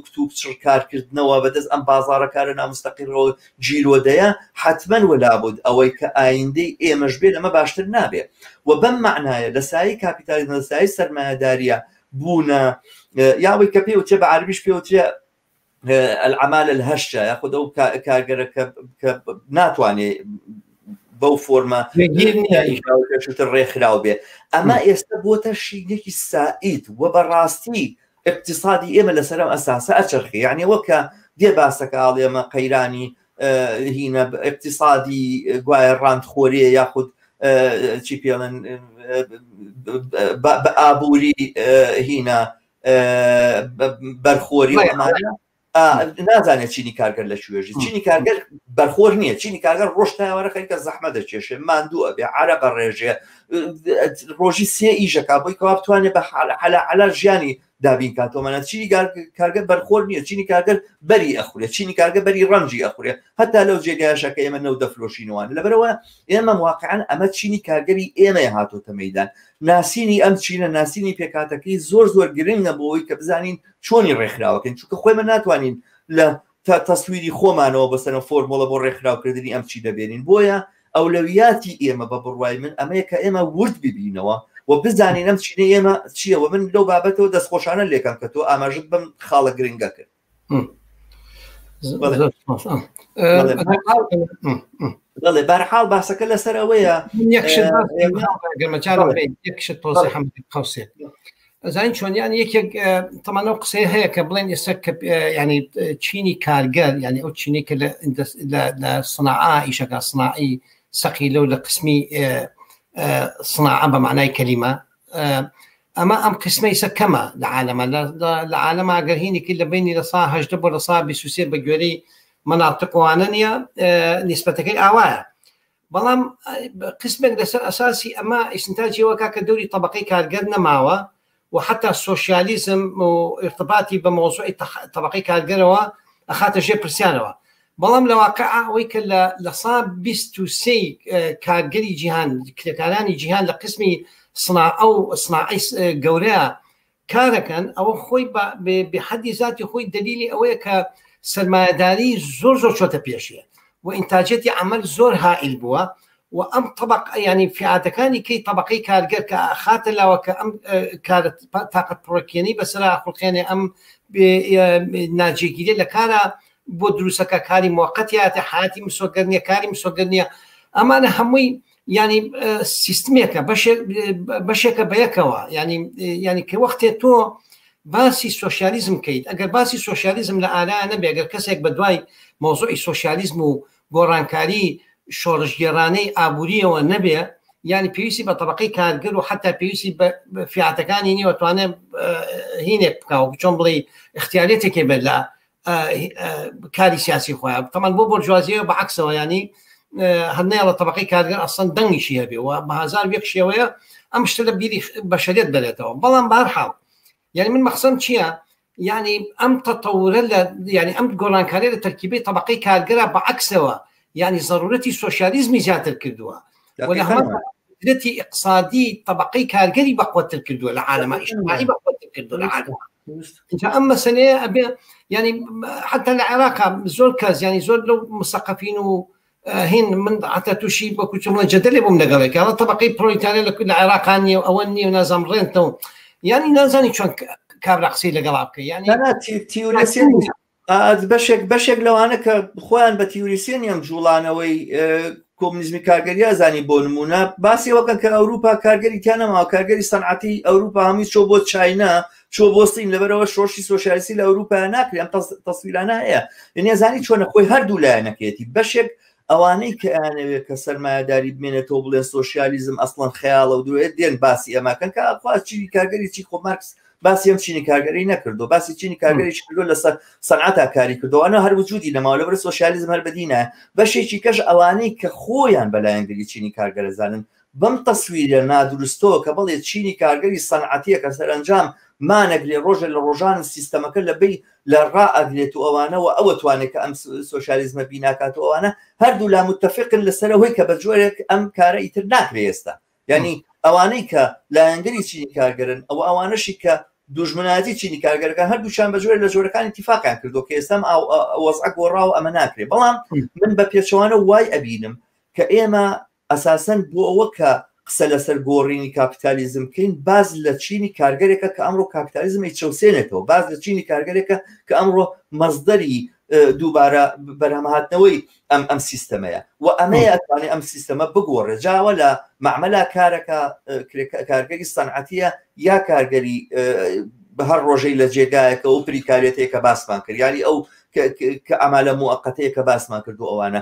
S1: کتوب چڕکارکردنەوە بەدەست ئەم بازاڕەکارە نامستەقیڕەوە جیرۆدەیە حتمەن وەلابوود ئەوەی کە ئایندەی ئێمەش بێت ئەمە باشتر نابێت و بەم معنایە لە سایی کاپیتالیزم لە سایی سەرمایەداریە بوونە یاوەی کە پێوترێ بە عەربیش پێوترێ العمالة الهشة ياخذ أو كارجر ناتواني بو فورما شو الريخ راوبه أما يستبوت الشيء السائد وبراستي اقتصادي إما لسلام أساسا أشرخي يعني وكا دي باسك على ما قيراني هنا اقتصادي قوي راند خوري ياخذ شي بيلن بأبوري هنا برخوري نازانێت چینی کارگەر لە شوێژی چینی کارگەر بەرخۆر نییە چینی کارگەر ڕۆژتاوەرەکەی کە زەحمە دەچێشێ ماندووە بێ عرە بە ڕێژێ ڕۆژی سێ ئیژەکە بۆی کەوا بتوانێت بە حەلا ژیانی دابین کاتۆمانە چینی کارگەر بەرخۆر نییە چینی کارگەر بەری ئەخورێ چینی کارگەر بەری ڕەنجی ئەخورێ هەتا لەو جێگایشەکە ئێمە نەو دەفرۆشینەوەن لەبەرەوە ئێمە واقعاً ئەمە چینی کارگەری ئێمە هاتۆتە مەیدان ناسینی ئەم چینە ناسینی پێکاتەکەی زۆر گرنگە بۆەوەی کە بزانین چۆنی ڕێکخراوەکەین چونکە خۆیمە ناتوانین لە تەسویری خۆمانەوە بەسەر فۆرمۆڵە بۆ ڕێکخراوکردنی ئەم چی دەبێنین بۆیە ئەولەویاتی ئێمە بە بڕوای من ئەمەیە کە ئێمە ورد ببینەوە و بزانین ئەم چینە ئێمە چییەوە من لەو بابەتەوە دەستخۆشانە لێکم کە تۆ ئاماژت بم خاڵە گرنگە کرد بەڵێ بەرحاڵ باسەکە لەسەر ئەوەیە
S2: زين شلون يعني يك طبعا لو قصيه هيك بلين يسكب يعني تشيني كارجر يعني او تشيني لا صناعه شغله صناعي سقي لو لقسمي صناعه بمعنى كلمه اما ام قسمي يسكما العالم اجرهيني كله بيني لصاهج دبر صاب بسوسير بجوري مناطق وانانيا نسبتك الاوايا بلام قسمك اساسي اما استنتاجي وكاك دوري طبقي كارجر نماوه وحتى السوشياليزم وارتباطي بموضوع طبقي كالجروا أخاطر شيء برسيانوا بلام لواقع ويكل لصاب بيستوسي كالجري جهان كلاني جهان لقسمي صناعي جوريا كاركن أو خوي بحد ذاته خوي دليلي أويك سرمایه‌داری زور شو تبيشيا وإنتاجيتي عمل زور هائل بوا وأم طبق يعني في عادكاني كي طبقي كارجر كخاتل لو كأم كانت طاقة بروكيني بس لا أقول خياني أم بناجيكي لكارا بدروسك كاري موقتيات حياتي مسوقرنيا كاري مسوقرنيا أما أنا هموي يعني سيستميكا بشك بيكوا يعني كوقت تو باسي سوشياليزم كيد أجر باسي سوشياليزم لا أنا نبي أجر كسيك بدواي موضوع السوشياليزم وغورانكاري شۆڕژگێڕانەی ئابوووریەوە نەبێ یعنی پێویستی بە طبقەی کارگر و حتا پێویستی فیاتەکانی نیوە توانێت هینێک بکاو چۆن بڵێ اختیارێتێکێ بێت لە کاری سیاسی خۆیان تەمان بۆ بۆرژوازیەوە بەعکسەوە ینی هەرنەیە لە طبقەی کارگر ئەسڵەن دەنگیشی هەبێ و بە هەزار یەک شێوەیە ئەم شتە لە بیری بەشەریەت بێتەوە بەڵام بەهەرحاڵ یعنی من مەقسەم چییە يعني أم تطور يعني أم جولان كارير تركيبي طبقي كارجرا بعكسوا يعني ضرورەتی سۆشیالیزمی زیاتر کردووە و لە هەمان قدرەتی اقتصادی طبقەی کارگەری بەقوەتر کردووە لە عالەما ئیجتیماعی بەقوەتر کردووە لە عالەما اینجا ئەم مەسەلەیە ئەبێ يعني حتى لە عێراقا زۆر کەس يعني زۆر لەو مثقفین و هین من حتى تووشی وەکو چۆن جەدەلێ بووم لەگەڵێک یاڵە طبقەی پرۆلێتاریا لە عێراقان نیە و ئەوە نییە و نازانم ڕێنتەوە يعني نازانی چۆن کابرا قسەی لەگەڵا بکە يعني
S1: بەشێک لەوانە کە خۆیان بە تیوریسیێنی ئەم جوڵانەوەی کۆمونیزمی کارگەریە زانی بۆ نمونە باسی وەکەن کە ئەوروپا کارگەریتیان نەماوە کارگەری سەنعەتی ئەوروپا هەمووی چۆ بۆ چاینا چۆ بۆ سین لەبەرەوە شۆشی سۆشیالیستی لە ئەوروپا ناکرێ ئەم تەسویرانە هەیە یعنی زانی چۆنە خۆی هەردوو لایەنەکەیەتی بەشێک ئەوانەی کە ئەیانەوێت کە سەرمایەداری بمێنێتەوە بڵێن سۆشیالیزم ئەسڵەن خەیاڵە و دوێت دێن باسی ئەماکەن کە ئەخوا چینی کارگەری چی خۆ مارکس باسی ئەم چینی کارگەری نەکردو باسی چینی کارگەریش کردو لەسەر سەنعەتا کاری کردو ئەوانە هەر وجودی نەماوە لەبەر سۆشیالیزم هەر بەدینە بەشێکی کەش ئەوانەی کە خۆیان بەلایەنگەری چینی کارگەرە زانن بەم تەسویرە نادروستەوە کە بڵێ چینی کارگەری سەنعەتیە کە سەرنجام مانەگرێ ڕۆژە لە ڕۆژان سیستەمەکە لەبەی لە ڕائەگرێت و ئەوانەوە ئەوە توانێت کە ئەم سۆشیالیزمە بیناکاتەوە ئەوانە هەردوو لا متتەفقن لەسەرەوەی کە بە جۆرێک ئەم کارە ئیتر ناکرێ ئێستا یعنی ئەوانەی کە لایەنگەری چینی کارگەرن ئەوە ئەوانەشی کە دوژمناتی چینی کارگەرەکان هەردووچان بە جۆرە لە جۆرەکان اتفاقیان کردو کە ئێستام وەزع گۆڕاو ئەمە ناکرێ بەڵام من بە پێچەوانە وای ئەبینم کە ئێمە ئەساسەن بۆ ئەوە کە قسە لەسەر گۆڕینی کاپیتالیزم بکەین باز لە چینی کارگەرێکە کە ئەمڕۆ کاپیتالیزمی چەوسێنێتەوە باز لە چینی کارگەرێکە کە ئەمڕۆ مەزدەری دووبارە بەرهەمهاتنەوەی ئەم سیستەمەیە و ئەمەیە ئەتوانێت ئەم سیستەمە بگۆڕێ جاوە لە معمەلا کارەکە کارگەری سەنعەتیە یا کارگەری بە هەر ڕۆژەی لە جێگایەکە و پریکارێتەیە کە باسمان کرد یاری ئەو کە ئەمالە موقەتەیە کە باسمان کردو ئەوانە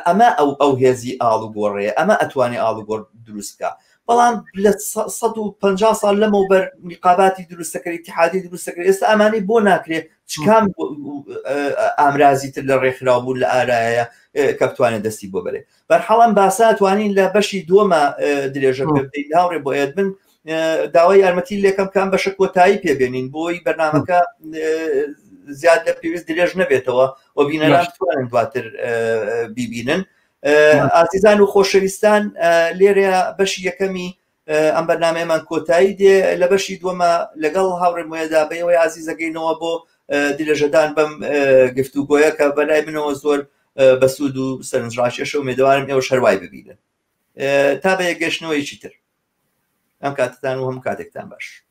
S1: ئەمە ئەو هێزی ئاڵ و گۆڕەیە ئەمە ئەتوانێت ئاڵ و گۆڕ دروستکە بەڵام لە 150 ساڵ لەمەوبەر نیقاباتی دروستەکەی اتحادی دروستەکەی ئێستا ئەمانەی بۆ ناکرێت چکام ئامرازی تر لە ڕێکخراوبوون لە ئارایە کە بتوانێت دەستی بۆ بەرێ بەرحەڵام باسا توانین لە بەشی دووەمە درێژە پێ بدەین هاوڕێ بۆ ئێدمن داوای یارمەتی لێکم کام بەشە کۆتایی پێبێنین بۆی بەرنامەکە زیاد لە پێویست درێژ نەبێتەوە و بینەران بتوانن دواتر بیبینن ئازیزان و خۆشەویستان لێرە بەشی یەکەمی ئەم بەرنامەیەمان کۆتایی دێ لە بەشی دووەمە لەگەڵ هاوڕێم وێدا بەیەوەی ئازیزەکەینەوە بۆ درێژەدان بەم گفتوگۆیە کە بەلای منەوە زۆر بەسوود و سەرنجڕاکێشە و مێدەوارم ئێوە شەروای ببینن تا بە یەکگەشتنەوەیکی تر ئەم کاتتان و هەم کاتێکتان باش.